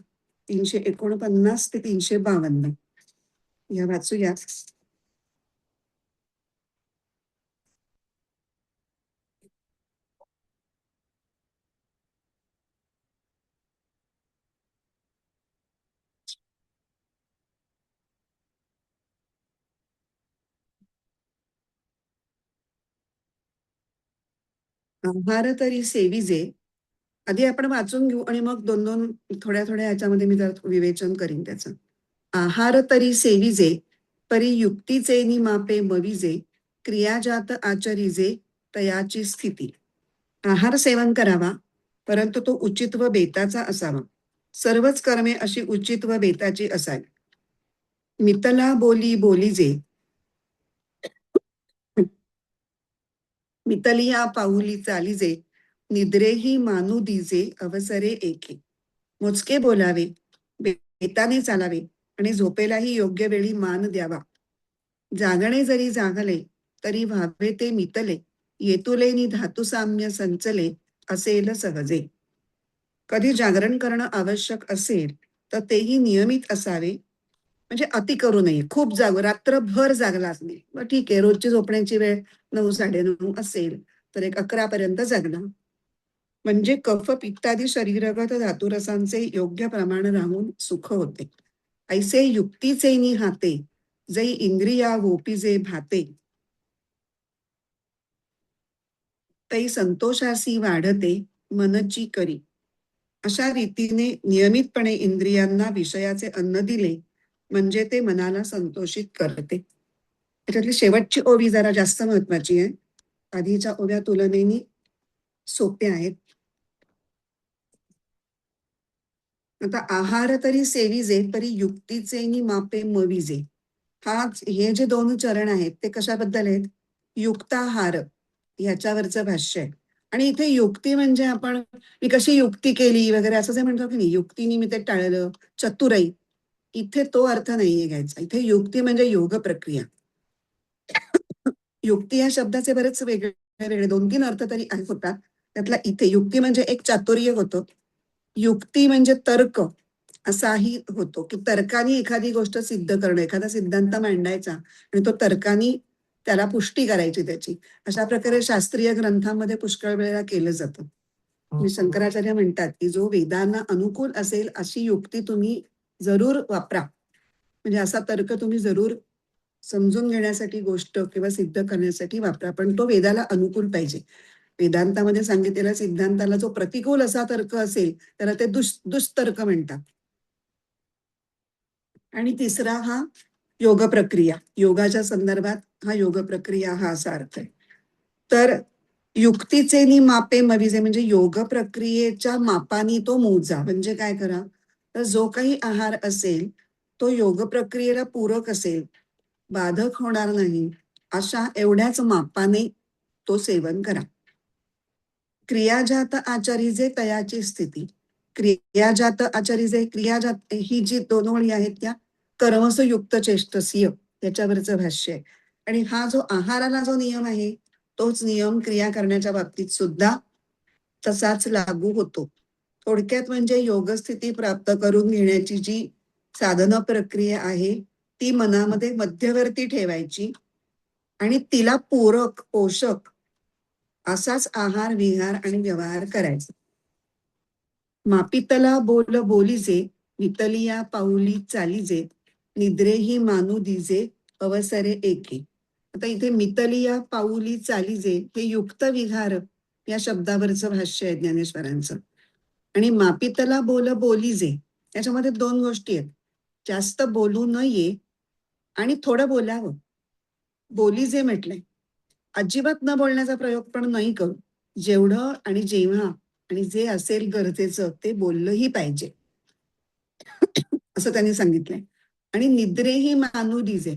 349 ते 352 या वाचूया. आहार तरी सेविजे. आधी आपण वाचून घेऊ आणि मग दोन दोन थोड्या थोड्या ह्याच्यामध्ये मी जर विवेचन करीन त्याचं. आहार तरी सेविजे, परी युक्तीचे नि मापे मविजे, क्रियाजात आचरिजे तयाची स्थिती. आहार सेवन करावा, परंतु तो उचित व बेताचा असावा. सर्वच कर्मे अशी उचित व बेताची असावी. मितला बोली बोलीजे, मितलिया पाऊली चालीजे, निद्रेही मानू दिजे अवसरे एके. मोजके बोलावे, बेताने चालावे आणि झोपेलाही योग्य वेळी मान द्यावा. जागणे जरी जागले तरी व्हावे ते मितले, येतुले नि धातुसाम्य संचले असेल सहजे. कधी जागरण करणं आवश्यक असेल तर तेही नियमित असावे, म्हणजे अति करू नये. खूप रात्रभर जागलाच नाही, मग ठीक आहे, रोजची झोपण्याची वेळ 9-9:30 असेल तर एक 11 पर्यंत जागणं, म्हणजे कफ पित्तादी शरीरगत धातुरसांचे योग्य प्रमाण राहून सुख होते. ऐसे युक्तीचे नि हाते, जै इंद्रिया गोपीजे भाते, तै संतोषासी वाढते मनची करी. अशा रीतीने नियमितपणे इंद्रियांना विषयाचे अन्न दिले म्हणजे ते मनाला संतोषित करते. त्याच्यातली शेवटची ओवी जरा जास्त महत्वाची आहे. आधीच्या ओव्या तुलनेने सोप्या आहेत. आता आहार तरी सेविजे, तरी युक्तीचे नि मापे मविजे. हे जे दोन चरण आहेत ते कशाबद्दल आहेत? युक्ताहार ह्याच्यावरचं भाष्य आहे. आणि इथे युक्ती म्हणजे आपण मी कशी युक्ती केली वगैरे असं जे म्हणतो की नाही, युक्तीने मी ते टाळलं, चतुराई, इथे तो अर्थ नाहीये घ्यायचा. इथे युक्ती म्हणजे योग प्रक्रिया. युक्ती या शब्दाचे बरेच वेगळे वेगळे 2-3 अर्थ तरी होतात. त्यातला इथे युक्ती म्हणजे एक चातुर्य होतं. युक्ती म्हणजे तर्क असाही होतो, की तर्काने एखादी गोष्ट सिद्ध करणं, एखादा सिद्धांत मांडायचा आणि तो तर्काने त्याला पुष्टी करायची त्याची. अशा प्रकारे शास्त्रीय ग्रंथांमध्ये पुष्कळ वेळेला केलं जातं. म्हणजे शंकराचार्य म्हणतात, की जो वेदांना अनुकूल असेल अशी युक्ती तुम्ही जरूर वापरा. म्हणजे असा तर्क तुम्ही जरूर समजून घेण्यासाठी गोष्ट किंवा सिद्ध करण्यासाठी वापरा, पण तो वेदाला अनुकूल पाहिजे. वेदांतामध्ये सांगितलेल्या सिद्धांताला जो प्रतिकूल असा तर्क असेल त्याला ते दुष्तर्क म्हणतात. आणि तिसरा हा योग प्रक्रिया, योगाच्या संदर्भात हा योग प्रक्रिया हा असा अर्थ आहे. तर युक्तीचे नि मापे मविजे म्हणजे योग प्रक्रियेच्या मापानी तो मोजा. म्हणजे काय करा, तर जो काही आहार असेल तो योग प्रक्रियेला पूरक असेल, बाधक होणार नाही, अशा एवढ्याच मापाने तो सेवन करा. क्रियाजात आचारीजे तयाची स्थिती. क्रियाजात आचारीजे, क्रियाजात ही जी दोन ओळी आहेत त्या कर्मस युक्त चेष्टसीय याच्यावरचं भाष्य आहे. आणि हा जो आहाराला जो नियम आहे तोच नियम क्रिया करण्याच्या बाबतीत सुद्धा तसाच लागू होतो. थोडक्यात म्हणजे योगस्थिती प्राप्त करून घेण्याची जी साधना प्रक्रिया आहे ती मनामध्ये मध्यवर्ती ठेवायची आणि तिला पूरक पोषक असाच आहार विहार आणि व्यवहार करायचा. मापितला बोल बोलीजे, वितलिया पाऊली चालीजे, निद्रेही मानू दिजे अवसरे एके. आता इथे मितलिया पाऊली चालीजे हे युक्त विहार या शब्दावरचं भाष्य आहे ज्ञानेश्वरांचं. आणि मापितला बोल बोलीजे याच्यामध्ये दोन गोष्टी आहेत. जास्त बोलू नये आणि थोडं बोलावं. बोलीजे म्हटलंय, अजिबात न बोलण्याचा प्रयोग पण नाही करू. जेवढं आणि जेव्हा आणि जे असेल गरजेचं ते बोललंही पाहिजे असं त्यांनी सांगितलंय. आणि निद्रेही मानू दिजे.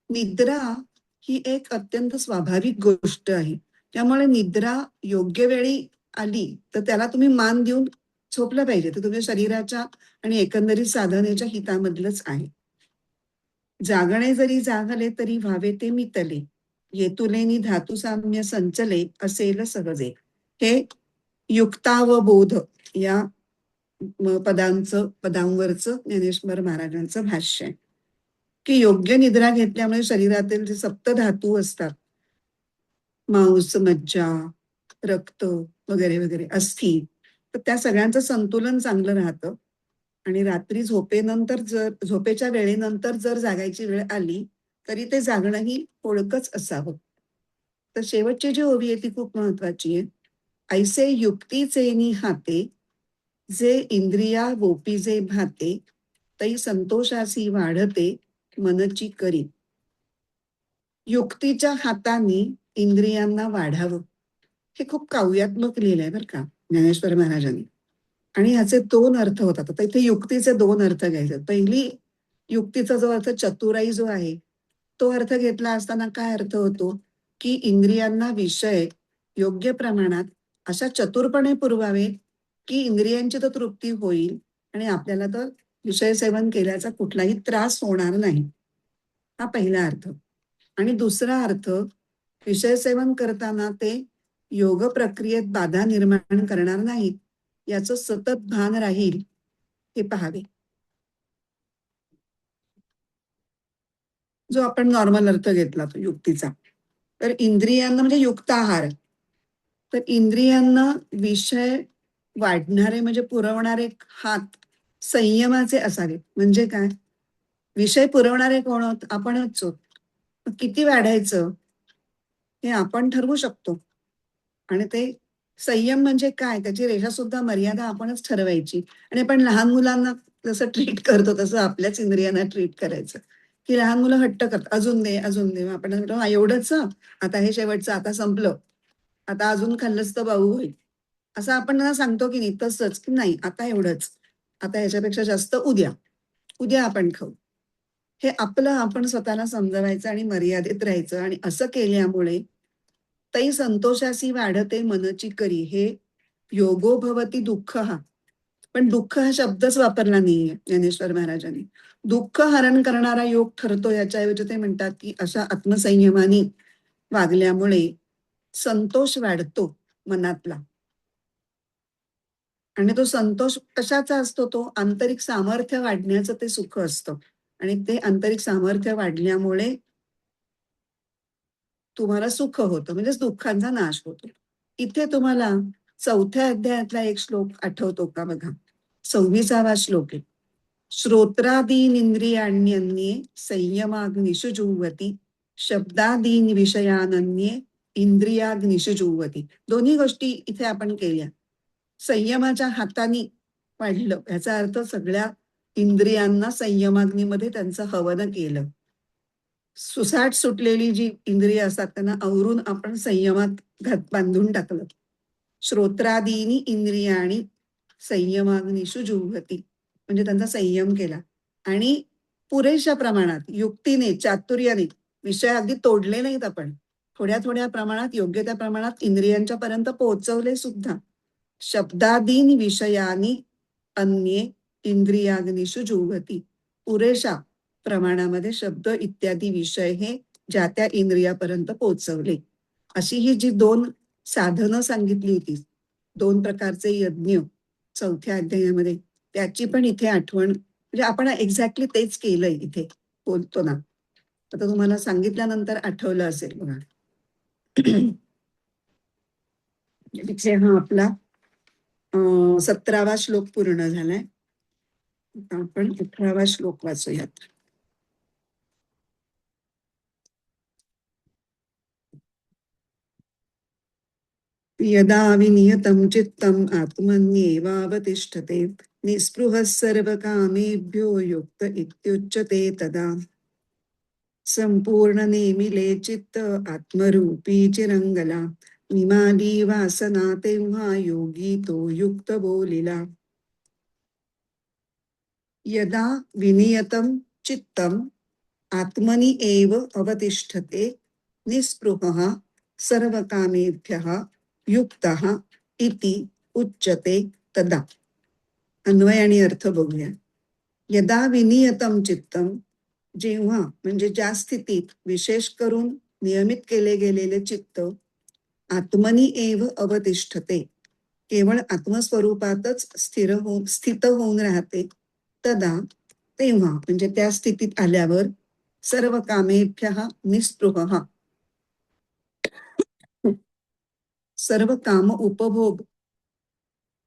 निद्रा ही एक अत्यंत स्वाभाविक गोष्ट आहे. त्यामुळे निद्रा योग्य वेळी आली तर त्याला तुम्ही मान देऊन झोपलं पाहिजे. ते तुमच्या शरीराच्या आणि एकंदरीत साधनेच्या हितामधलंच आहे. जागणे जरी जागले तरी व्हावे ते मितले, येतुलेनी धातू साम्य संचले असेल सहजे. हे युक्तावबोध या पदांवरचं ज्ञानेश्वर महाराजांचं भाष्य आहे की योग्य निद्रा घेतल्यामुळे शरीरातील जे सप्तधातू असतात, मांस मज्जा रक्त वगैरे वगैरे अस्थि, तर त्या सगळ्यांचं संतुलन चांगलं राहतं. आणि रात्री झोपेच्या वेळेनंतर जर जागायची वेळ आली तरी ते जागणंही पोळकच असावं. तर शेवटची जी ओवी आहे ती खूप महत्वाची आहे. ऐसे युक्तीचे नि हाते, जे इंद्रिया गोपीजे भाते, तै संतोषासी वाढते मनची करी. युक्तीच्या हाताने इंद्रियांना वाढावं हे खूप काव्यात्मक लिहिलंय बरं का ज्ञानेश्वर महाराजांनी. आणि ह्याचे दोन अर्थ होतात. आता इथे युक्तीचे दोन अर्थ घ्यायचे. पहिली युक्तीचा जो अर्थ चतुराई जो आहे तो अर्थ घेतला असताना काय अर्थ होतो की इंद्रियांना विषय योग्य प्रमाणात अशा चतुरपणे पुरवावे की इंद्रियांची तर तृप्ती होईल आणि आपल्याला तर विषय सेवन केल्याचा कुठलाही त्रास होणार नाही. हा पहिला अर्थ. आणि दुसरा अर्थ, विषय सेवन करताना ते योग प्रक्रियेत बाधा निर्माण करणार नाहीत याचं सतत भान राहील हे पाहावे. जो आपण नॉर्मल अर्थ घेतला तो युक्तीचा, तर इंद्रियांना म्हणजे युक्त आहार, तर इंद्रियांना विषय वाढणारे म्हणजे पुरवणारे हात संयमाचे असावेत. म्हणजे काय, विषय पुरवणारे कोण आहोत, आपणच आहोत. किती वाढायचं हे आपण ठरवू शकतो. आणि ते संयम म्हणजे काय, त्याची रेषा सुद्धा मर्यादा आपणच ठरवायची. आणि आपण लहान मुलांना जसं ट्रीट करतो तसं आपल्याच इंद्रियांना ट्रीट करायचं. की लहान मुलं हट्ट करतात, अजून दे अजून दे. आपण म्हणतो हा एवढंच, आता हे शेवटचं, आता संपलं, आता अजून खाल्लंच तर बाऊ होईल, असं आपण त्यांना सांगतो की नाही. तसंच की नाही, आता एवढंच, आता ह्याच्यापेक्षा जास्त उद्या, उद्या आपण खाऊ. हे आपलं आपण स्वतःला समजवायचं आणि मर्यादित राहायचं. आणि असं केल्यामुळे तै संतोषासी वाढते मनची करी. हे योगो भवती दुःख हा, पण दुःख हा शब्दच वापरला नाहीये ज्ञानेश्वर महाराजांनी. दुःख हरण करणारा योग ठरतो याच्याऐवजी ते म्हणतात की अशा आत्मसंयमाने वागल्यामुळे संतोष वाढतो मनातला. आणि तो संतोष कशाचा असतो, तो आंतरिक सामर्थ्य वाढण्याचं ते सुख असतं. आणि ते आंतरिक सामर्थ्य वाढल्यामुळे तुम्हाला सुख होतं, म्हणजेच दुःखांचा नाश होतो. इथे तुम्हाला 4थ्या अध्यायातला एक श्लोक आठवतो का बघा. 26वा श्लोक आहे. श्रोत्रादीनिंद्रियाण्यन्ये संयमाग्निषु जुह्वति, शब्दादीन विषयानन्ये इंद्रियाग्निषु जुह्वति. दोन्ही गोष्टी इथे आपण केल्या. संयमाच्या हाताने वाढलं याचा अर्थ सगळ्या इंद्रियांना संयमाग्नीमध्ये त्यांचं हवन केलं. सुसाट सुटलेली जी इंद्रिय असतात त्यांना आवरून आपण संयमात बांधून टाकलं. श्रोत्रादीनी इंद्रियाणी संयमाग्निषु जुह्वति, म्हणजे त्यांचा संयम केला आणि पुरेशा प्रमाणात युक्तीने चातुर्याने विषय अगदी तोडले नाहीत आपण, थोड्या थोड्या प्रमाणात योग्य त्या प्रमाणात इंद्रियांच्या पर्यंत पोहोचवले सुद्धा. शब्दादीन विषयानी अन्ये इंद्रियाग्निषु जुह्वति, पुरेशा प्रमाणामध्ये शब्द इत्यादी विषय हे ज्या त्या इंद्रियापर्यंत पोहोचवले. अशी ही जी दोन साधनं सांगितली होती, दोन प्रकारचे यज्ञ चौथ्या अध्यायामध्ये, त्याची पण इथे आठवण, म्हणजे आपण एक्झॅक्टली तेच केलंय इथे बोलतो ना. आता तुम्हाला सांगितल्यानंतर आठवलं असेल बघा. इथे हा आपला 17वा श्लोक पूर्ण झालाय. आपण 18वा श्लोक वाचूयात. यदा विनियतं चित्तम् आत्मन्येवावतिष्ठते, निःस्पृहः सर्वकामेभ्यो युक्त इत्युच्यते तदा. संपूर्ण नेमिले चित्त आत्मरूपी चिरंगला, निमाली वासना तेव्हा योगी तो युक्त बोलिला. यदा विनियतं चित्तम् आत्मनि एव अवतिष्ठते, निःस्पृहः सर्वकामेभ्यः युक्तः इति उच्यते तदा. अन्वय आणि अर्थ बघूया. यदा विनियतं चित्तम, जेव्हा म्हणजे ज्या स्थितीत विशेष करून नियमित केले गेलेले चित्त आत्मनि एव अवतिष्ठते, केवळ आत्मस्वरूपातच स्थित होऊन राहते, तदा तेव्हा म्हणजे त्या स्थितीत आल्यावर सर्व कामेभ्यः निःस्पृहः, सर्व काम उपभोग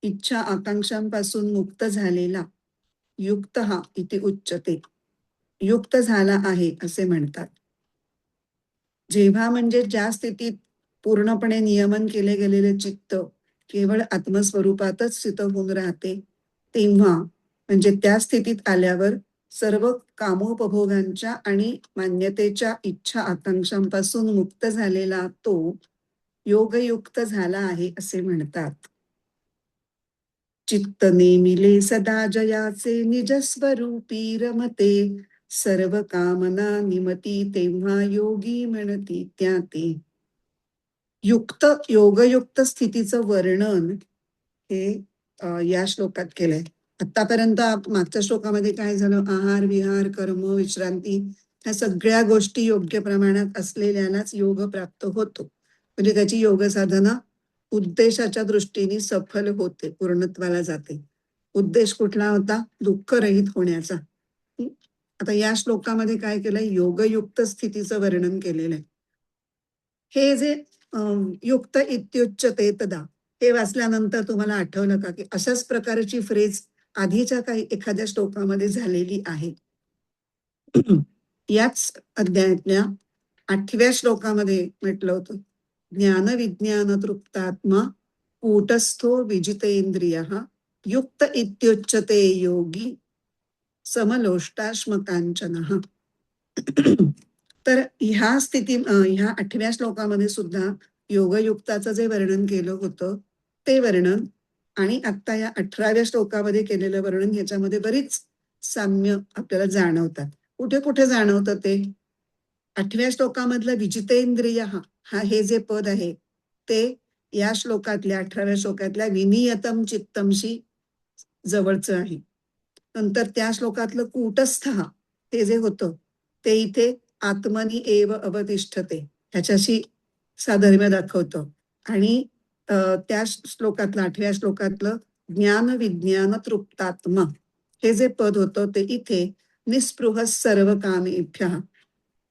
इच्छा आकांक्षांपासून मुक्त झालेला, युक्तः इति उच्यते, युक्त झाला आहे असे म्हणतात. जेव्हा म्हणजे ज्या स्थितीत पूर्णपणे नियमन केले गेलेले चित्त केवळ आत्मस्वरूपातच स्थित होऊन राहते, तेव्हा म्हणजे त्या स्थितीत आल्यावर सर्व कामोपभोगांच्या आणि मान्यतेच्या इच्छा आकांक्षांपासून मुक्त झालेला तो योगयुक्त झाला आहे असे म्हणतात. चित्त नेमिले सदा जयाचे निजस्वरूपी रमते, सर्व कामना निमती तेव्हा योगी म्हणती त्या ते. युक्त योगयुक्त स्थितीचं वर्णन हे या श्लोकात केलंय. आतापर्यंत मागच्या श्लोकामध्ये काय झालं, आहार विहार कर्म विश्रांती ह्या सगळ्या गोष्टी योग्य प्रमाणात असलेल्यालाच योग प्राप्त होतो, म्हणजे त्याची योग साधना उद्देशाच्या दृष्टीने सफल होते, पूर्णत्वाला जाते. उद्देश कुठला होता, दुःखरहित होण्याचा. आता या श्लोकामध्ये काय केलंय, योगयुक्त स्थितीचं वर्णन केलेलं आहे. हे जे युक्त इत्युच्यते तदा हे वाचल्यानंतर तुम्हाला आठवलं का की अशाच प्रकारची फ्रेज आधीच्या काही एखाद्या श्लोकामध्ये झालेली आहे. याच अध्यायातल्या 8व्या श्लोकामध्ये म्हटलं होतं, ज्ञान विज्ञान तृप्तात्मा कूटस्थो विजितेंद्रियः युक्त इत्युच्यते योगी समलोष्टाश्मकांचनः. तर ह्या ह्या 8व्या श्लोकामध्ये सुद्धा योगयुक्ताचं जे वर्णन केलं होतं ते वर्णन आणि आता या 18व्या श्लोकामध्ये केलेलं वर्णन ह्याच्यामध्ये बरीच साम्य आपल्याला जाणवतात. कुठे कुठे जाणवतं ते, 8व्या श्लोकामधलं विजितेंद्रिय हा हे जे पद आहे ते या श्लोकातल्या 18व्या श्लोकातल्या विनियतम चित्तमशी जवळचं आहे. नंतर त्या श्लोकातलं कूटस्थ हे जे होतं ते इथे आत्मनि एव अवतिष्ठते ह्याच्याशी साधर्म्य दाखवतं. आणि त्या श्लोकातलं 8व्या श्लोकातलं ज्ञान विज्ञान तृप्तात्मा हे जे पद होतं ते इथे निःस्पृह सर्व कामेभ्यः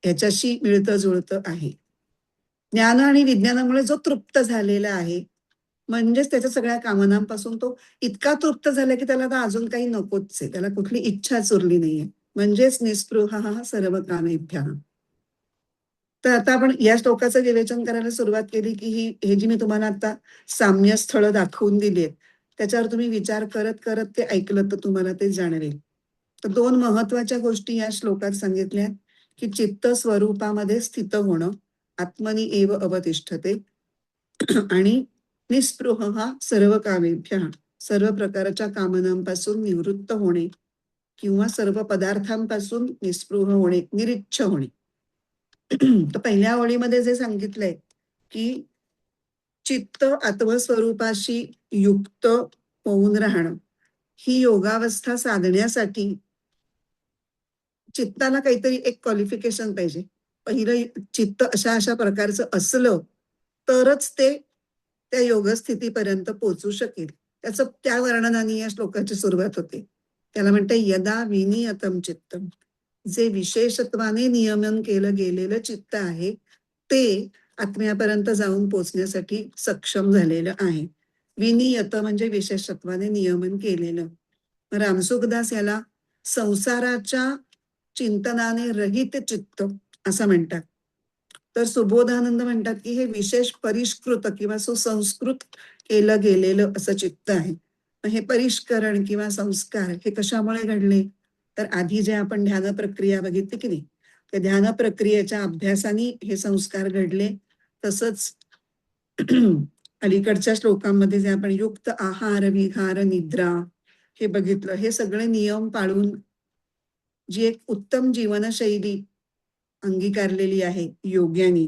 ह्याच्याशी मिळतं जुळतं आहे. ज्ञान आणि विज्ञानामुळे जो तृप्त झालेला आहे म्हणजेच त्याच्या सगळ्या कामनांपासून तो इतका तृप्त झाला की त्याला आता अजून काही नकोच आहे, त्याला कुठली इच्छाच उरली नाहीये. म्हणजेच निस्पृहः सर्व कामेभ्यः. तर आता आपण या श्लोकाचं विवेचन करायला सुरुवात केली की हे जी मी तुम्हाला आता साम्य स्थळं दाखवून दिली आहेत, त्याच्यावर तुम्ही विचार करत करत ते ऐकलं तर तुम्हाला ते जाणवेल. तर 2 महत्वाच्या गोष्टी या श्लोकात सांगितल्या, की चित्त स्वरूपामध्ये स्थित होणं, आत्मनी एव अवतिष्ठते आणि निस्पृहः सर्व कामेभ्यः, सर्व प्रकारच्या कामनांपासून निवृत्त होणे किंवा सर्व पदार्थांपासून निस्पृह होणे, निरिच्छ होणे. तर पहिल्या ओळीमध्ये जे सांगितलंय, की चित्त आत्मस्वरूपाशी युक्त होऊन राहणं, ही योगावस्था साधण्यासाठी चित्ताला काहीतरी एक क्वालिफिकेशन पाहिजे. पहिलं चित्त अशा प्रकारचं असलं, तरच ते त्या योगस्थितीपर्यंत पोहोचू शकेल. त्या वर्णनाने या श्लोकाची सुरुवात होते. त्याला म्हणते यदा विनियतम चित्तम. जे विशेषत्वाने नियमन केलं गेलेलं चित्त आहे, ते आत्म्यापर्यंत जाऊन पोहोचण्यासाठी सक्षम झालेलं आहे. विनियत म्हणजे विशेषत्वाने नियमन केलेलं. रामसुखदास याला संसाराच्या चिंतनाने रहित चित्त असं म्हणतात. तर सुबोधानंद म्हणतात की हे विशेष परिष्कृत किंवा सुसंस्कृत केलं गेलेलं असं चित्त आहे. हे परिष्करण किंवा संस्कार हे कशामुळे घडले, तर आधी जे आपण ध्यान प्रक्रिया बघितली की नाही, त्या ध्यान प्रक्रियेच्या अभ्यासाने हे संस्कार घडले. तसंच अलीकडच्या श्लोकांमध्ये जे आपण युक्त आहार विहार निद्रा हे बघितलं, हे सगळे नियम पाळून जी एक उत्तम जीवनशैली अंगीकारलेली आहे योग्यानी,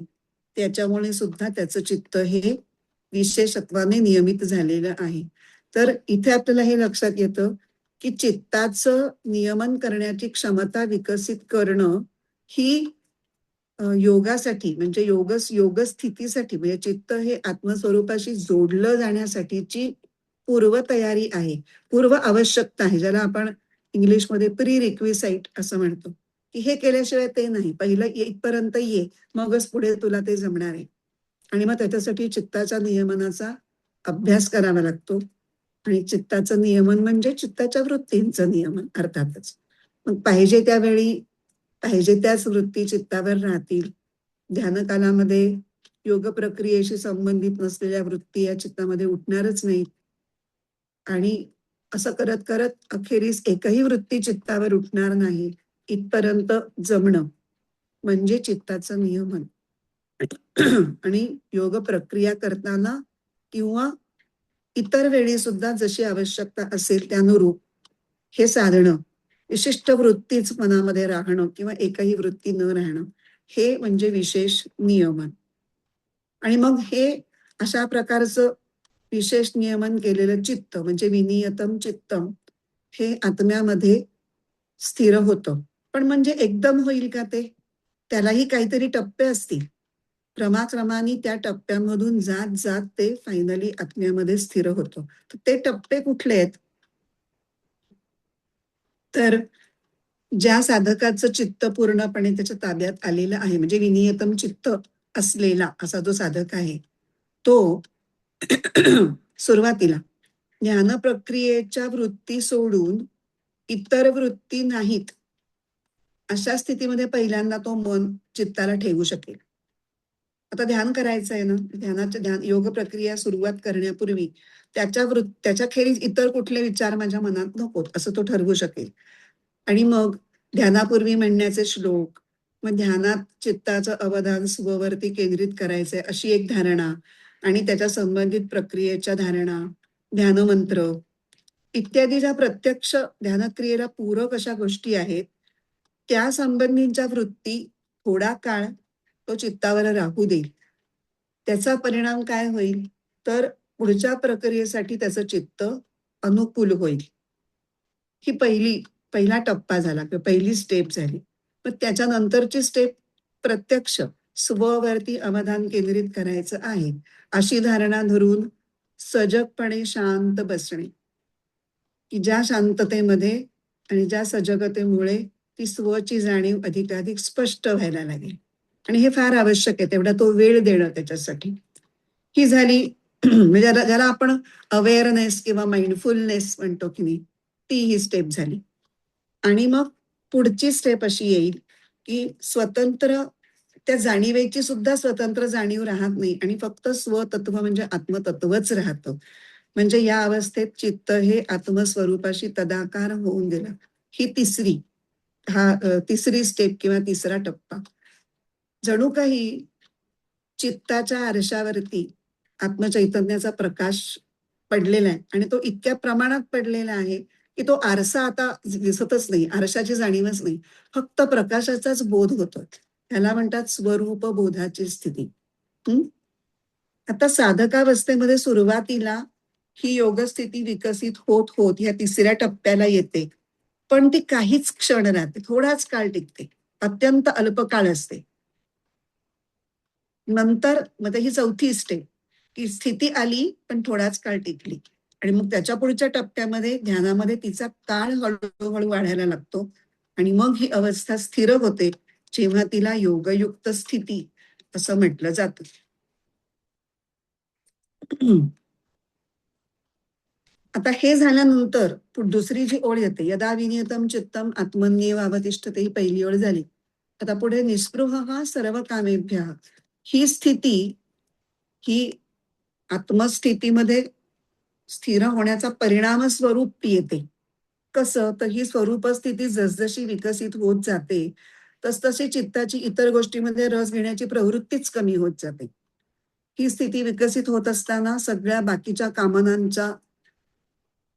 त्याच्यामुळे सुद्धा त्याचं चित्त हे विशेषत्वाने नियमित झालेलं आहे. तर इथे आपल्याला हे लक्षात येतं की चित्ताचं नियमन करण्याची क्षमता विकसित करणं ही योगासाठी म्हणजे योगस्थितीसाठी म्हणजे चित्त हे आत्मस्वरूपाशी जोडलं जाण्यासाठीची पूर्वतयारी आहे, पूर्व आवश्यकता आहे, ज्याला आपण इंग्लिशमध्ये प्री रिक्विसाइट असं म्हणतो. की हे केल्याशिवाय ते नाही, पहिलं इथपर्यंत ये, मगच पुढे तुला ते जमणार आहे. आणि मग त्याच्यासाठी चित्ताच्या नियमनाचा अभ्यास करावा लागतो. आणि चित्ताचं नियमन म्हणजे चित्ताच्या वृत्तींचं नियमन अर्थातच. मग पाहिजे त्यावेळी पाहिजे त्याच वृत्ती चित्तावर राहतील. ध्यानकालामध्ये योग प्रक्रियेशी संबंधित नसलेल्या वृत्ती या चित्तामध्ये उठणारच नाहीत. आणि असं करत करत अखेरीस एकही वृत्ती चित्तावर उठणार नाही इथपर्यंत जमणं म्हणजे चित्ताचं नियमन. आणि योग प्रक्रिया करताना किंवा इतर वेळी सुद्धा जशी आवश्यकता असेल त्यानुरूप हे साधणं, विशिष्ट वृत्तीच मनामध्ये राहणं किंवा एकही वृत्ती न राहणं, हे म्हणजे विशेष नियमन. आणि मग हे अशा प्रकारचं विशेष नियमन केलेलं चित्त म्हणजे विनियतम चित्तम हे आत्म्यामध्ये स्थिर होतं. पण म्हणजे एकदम होईल का ते? त्यालाही काहीतरी टप्पे असतील. क्रमाक्रमाने त्या टप्प्यामधून जात जात ते फायनली आत्म्यामध्ये स्थिर होतं. तर ते टप्पे कुठले आहेत? तर ज्या साधकाचं चित्त पूर्णपणे त्याच्या ताब्यात आलेलं आहे म्हणजे विनियतम चित्त असलेला असा जो साधक आहे, तो सुरुवातीला ज्ञान प्रक्रियेच्या वृत्ती सोडून इतर वृत्ती नाहीत अशा स्थितीमध्ये पहिल्यांदा तो मन चित्ताला ठेवू शकेल. आता ध्यान करायचं आहे ना, ध्यान योग प्रक्रिया सुरुवात करण्यापूर्वी त्याच्या खेरीज इतर कुठले विचार माझ्या मनात नकोत असं तो ठरवू शकेल. आणि मग ध्यानापूर्वी म्हणण्याचे श्लोक, मग ध्यानात चित्ताचं अवधान स्ववरती केंद्रित करायचंय अशी एक धारणा आणि त्याच्या संबंधित प्रक्रियेच्या धारणा, ध्यानमंत्र इत्यादी ज्या प्रत्यक्ष ध्यानक्रियेला पूरक अशा गोष्टी आहेत, त्या संबंधीच्या वृत्ती थोडा काळ तो चित्तावर राहू देईल. त्याचा परिणाम काय होईल, तर पुढच्या प्रक्रियेसाठी त्याचं चित्त अनुकूल होईल. ही पहिला टप्पा झाला किंवा पहिली स्टेप झाली. मग त्याच्यानंतरची स्टेप प्रत्यक्ष स्ववरती अवधान केंद्रित करायचं आहे अशी धारणा धरून सजगपणे शांत बसणे, की ज्या शांततेमध्ये आणि ज्या सजगतेमुळे ती स्वची जाणीव अधिकाधिक स्पष्ट व्हायला लागेल. आणि हे फार आवश्यक आहे, तेवढा तो वेळ देणं त्याच्यासाठी. ही झाली म्हणजे ज्याला ज्याला आपण अवेअरनेस किंवा माइंडफुलनेस म्हणतो की नाही, ती ही स्टेप झाली. आणि मग पुढची स्टेप अशी येईल की स्वतंत्र त्या जाणीवेची सुद्धा स्वतंत्र जाणीव राहत नाही आणि फक्त स्वतत्व म्हणजे आत्मतत्वच राहतं. म्हणजे या अवस्थेत चित्त हे आत्मस्वरूपाशी तदाकार होऊन गेलं. ही तिसरी स्टेप किंवा तिसरा टप्पा. जणू काही चित्ताच्या आरशावरती आत्मचैतन्याचा प्रकाश पडलेला आहे आणि तो इतक्या प्रमाणात पडलेला आहे की तो आरसा आता दिसतच नाही, आरशाची जाणीवच नाही, फक्त प्रकाशाचाच बोध होतो. ह्याला म्हणतात स्वरूप बोधाची स्थिती. हं? आता साधकावस्थेमध्ये सुरुवातीला ही योगस्थिती विकसित होत होत ह्या तिसऱ्या टप्प्याला येते, पण ती काहीच क्षण राहते, थोडाच काळ टिकते, अत्यंत अल्प काळ असते. नंतर मग ही चौथी स्टेप की स्थिती आली पण थोडाच काळ टिकली आणि मग त्याच्या पुढच्या टप्प्यामध्ये ध्यानामध्ये तिचा काळ हळूहळू वाढायला लागतो आणि मग ही अवस्था स्थिर होते, जेव्हा तिला योगयुक्त स्थिती असं म्हटलं जातं. आता हे झाल्यानंतर दुसरी जी ओळ येते, यदा विनियतम चित्तम आत्मन्येव अवतिष्ठते, ही पहिली ओळ झाली. आता पुढे निस्पृह सर्व कामेभ्य, ही स्थिती ही आत्मस्थितीमध्ये स्थिर होण्याचा परिणाम स्वरूप येते. कसं तर ही स्वरूप स्थिती जसजशी विकसित होत जाते तसतशी चित्ताची इतर गोष्टीमध्ये रस घेण्याची प्रवृत्तीच कमी होत जाते. ही स्थिती विकसित होत असताना सगळ्या बाकीच्या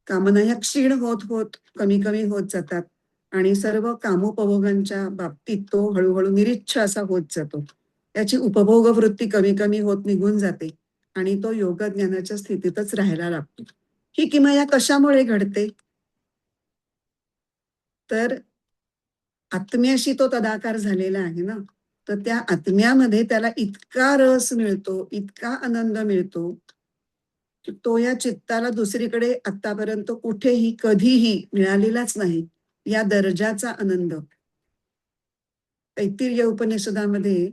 कामना ह्या क्षीण होत होत कमी कमी होत जातात आणि सर्व कामोपभोगांच्या बाबतीत तो हळूहळू निरीच्छ असा होत जातो. त्याची उपभोग वृत्ती कमी कमी होत निघून जाते आणि तो योग ज्ञानाच्या स्थितीतच राहायला लागतो. ही किमया कशामुळे घडते? तर आत्म्याशी तो तदाकार झालेला आहे ना, तर त्या आत्म्यामध्ये त्याला इतका रस मिळतो, इतका आनंद मिळतो की तो या चित्ताला दुसरीकडे आतापर्यंत कुठेही कधीही मिळालेलाच नाही, या दर्जाचा आनंद. तैत्तिरीय उपनिषदामध्ये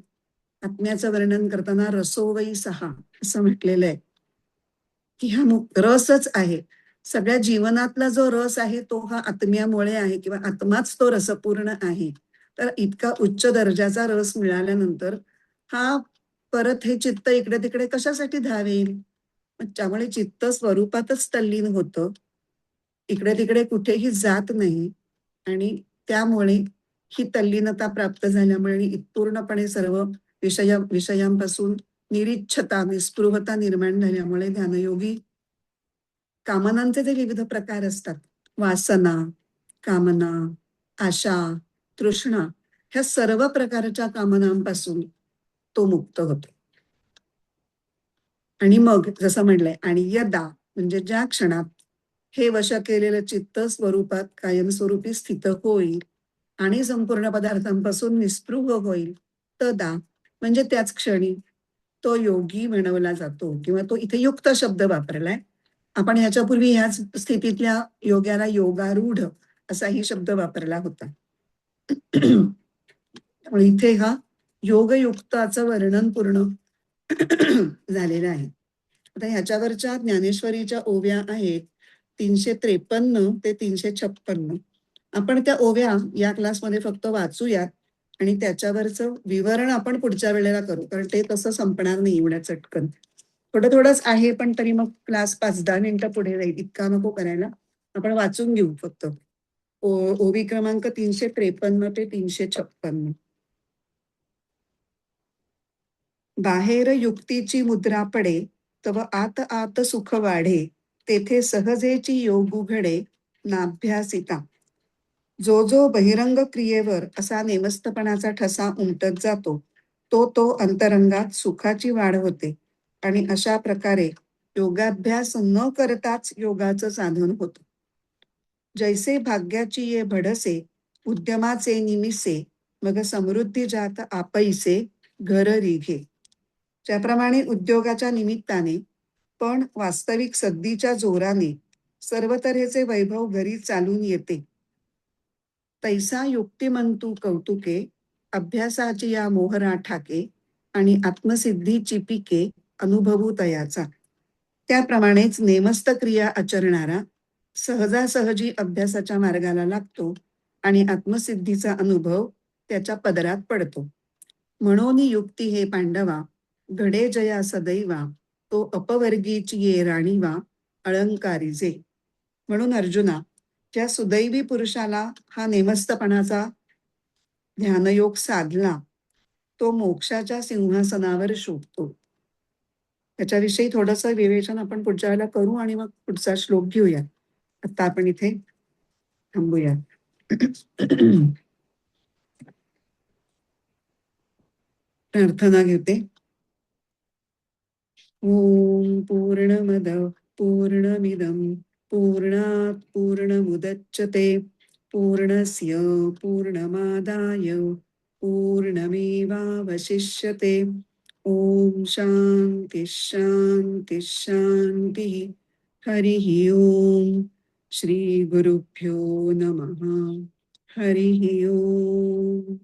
आत्म्याचं वर्णन करताना रसोवै सहा असं म्हटलेलं आहे की हा रसच आहे. सगळ्या जीवनातला जो रस आहे तो हा आत्म्यामुळे आहे किंवा आत्माच तो रसपूर्ण आहे. तर इतका उच्च दर्जाचा रस मिळाल्यानंतर हा परत हे चित्त इकडे तिकडे कशासाठी धावेल? त्यामुळे चित्त स्वरूपातच तल्लीन होतं, इकडे तिकडे कुठेही जात नाही आणि त्यामुळे ही तल्लीनता प्राप्त झाल्यामुळे आणि पूर्णपणे सर्व विषयांपासून निरीच्छता निस्पृहता निर्माण झाल्यामुळे ध्यानयोगी कामनांचे जे विविध प्रकार असतात, वासना, कामना, आशा, तृष्णा, ह्या सर्व प्रकारच्या कामनांपासून तो मुक्त होतो. आणि मग जसं म्हणलंय आणि यदा म्हणजे ज्या क्षणात हे वश केलेलं चित्त स्वरूपात कायमस्वरूपी स्थित होईल आणि संपूर्ण पदार्थांपासून निस्पृह होईल, तदा म्हणजे त्याच क्षणी तो योगी म्हणवला जातो किंवा तो इथे युक्त शब्द वापरलाय. आपण ह्याच्यापूर्वी ह्याच स्थितीतल्या योग्याला योगारूढ असाही शब्द वापरला होता. त्यामुळे इथे हा योगयुक्ताचं वर्णन पूर्ण झालेलं आहे. आता ह्याच्यावरच्या ज्ञानेश्वरीच्या ओव्या आहेत 353 ते 356. आपण त्या ओव्या या क्लासमध्ये फक्त वाचूयात आणि त्याच्यावरचं विवरण आपण पुढच्या वेळेला करू, कारण ते तसं संपणार नाही एवढ्या चटकन. थोडं थोडंच आहे, पण तरी मग क्लास 5-10 मिनिटं पुढे जाईल, इतका नको करायला. आपण वाचून घेऊ फक्त. ओवी क्रमांक 353 ते 356. बाहेर युक्तीची मुद्रा पडे, तव आत आत सुख वाढे, तेथे सहजेची योग उघडे, नाभ्यासिता. जो जो बहिरंग क्रियेवर असा नेमस्तपणाचा ठसा उमटत जातो, तो तो अंतरंगात सुखाची वाढ होते आणि अशा प्रकारे योगाभ्यास न करताच योगाचं साधन होतं. जैसे भाग्याची ये भडसे, उद्यमाचे निमिसे, मग समृद्धी जात आपैसे घर रिघे. ज्याप्रमाणे उद्योगाच्या निमित्ताने पण वास्तविक सद्दीच्या जोराने सर्व तऱ्हेचे वैभव घरी चालून येते, तैसा युक्तिमंतू कौतुके, अभ्यासाची या मोहरा ठाके आणि आत्मसिद्धीची पिके अनुभवू तयाचा. त्याप्रमाणेच नेमस्त क्रिया आचरणारा सहजासहजी अभ्यासाच्या मार्गाला लागतो आणि आत्मसिद्धीचा अनुभव त्याच्या पदरात पडतो. म्हणून युक्ती हे पांडवा, घडे जया सदैवा, तो अपवर्गीची ये राणीवा, अलंकारिजे. म्हणून अर्जुना, ज्या सुदैवी पुरुषाला हा नेमस्तपणाचा ध्यानयोग साधला, तो मोक्षाच्या सिंहासनावर शोभतो. त्याच्याविषयी थोडंसं विवेचन आपण पुढच्या वेळेला करू आणि मग पुढचा श्लोक घेऊया. आता आपण इथे थांबूया. प्रार्थना घेते. ओम पूर्णमद पूर्णमिदं पूर्णात् पूर्णमुदच्यते पूर्णस्य पूर्णमादाय पूर्णमेवावशिष्यते. ओम शांती शांती शांती. हरिः ओम. श्री गुरुभ्यो नमः. हरिः ओम.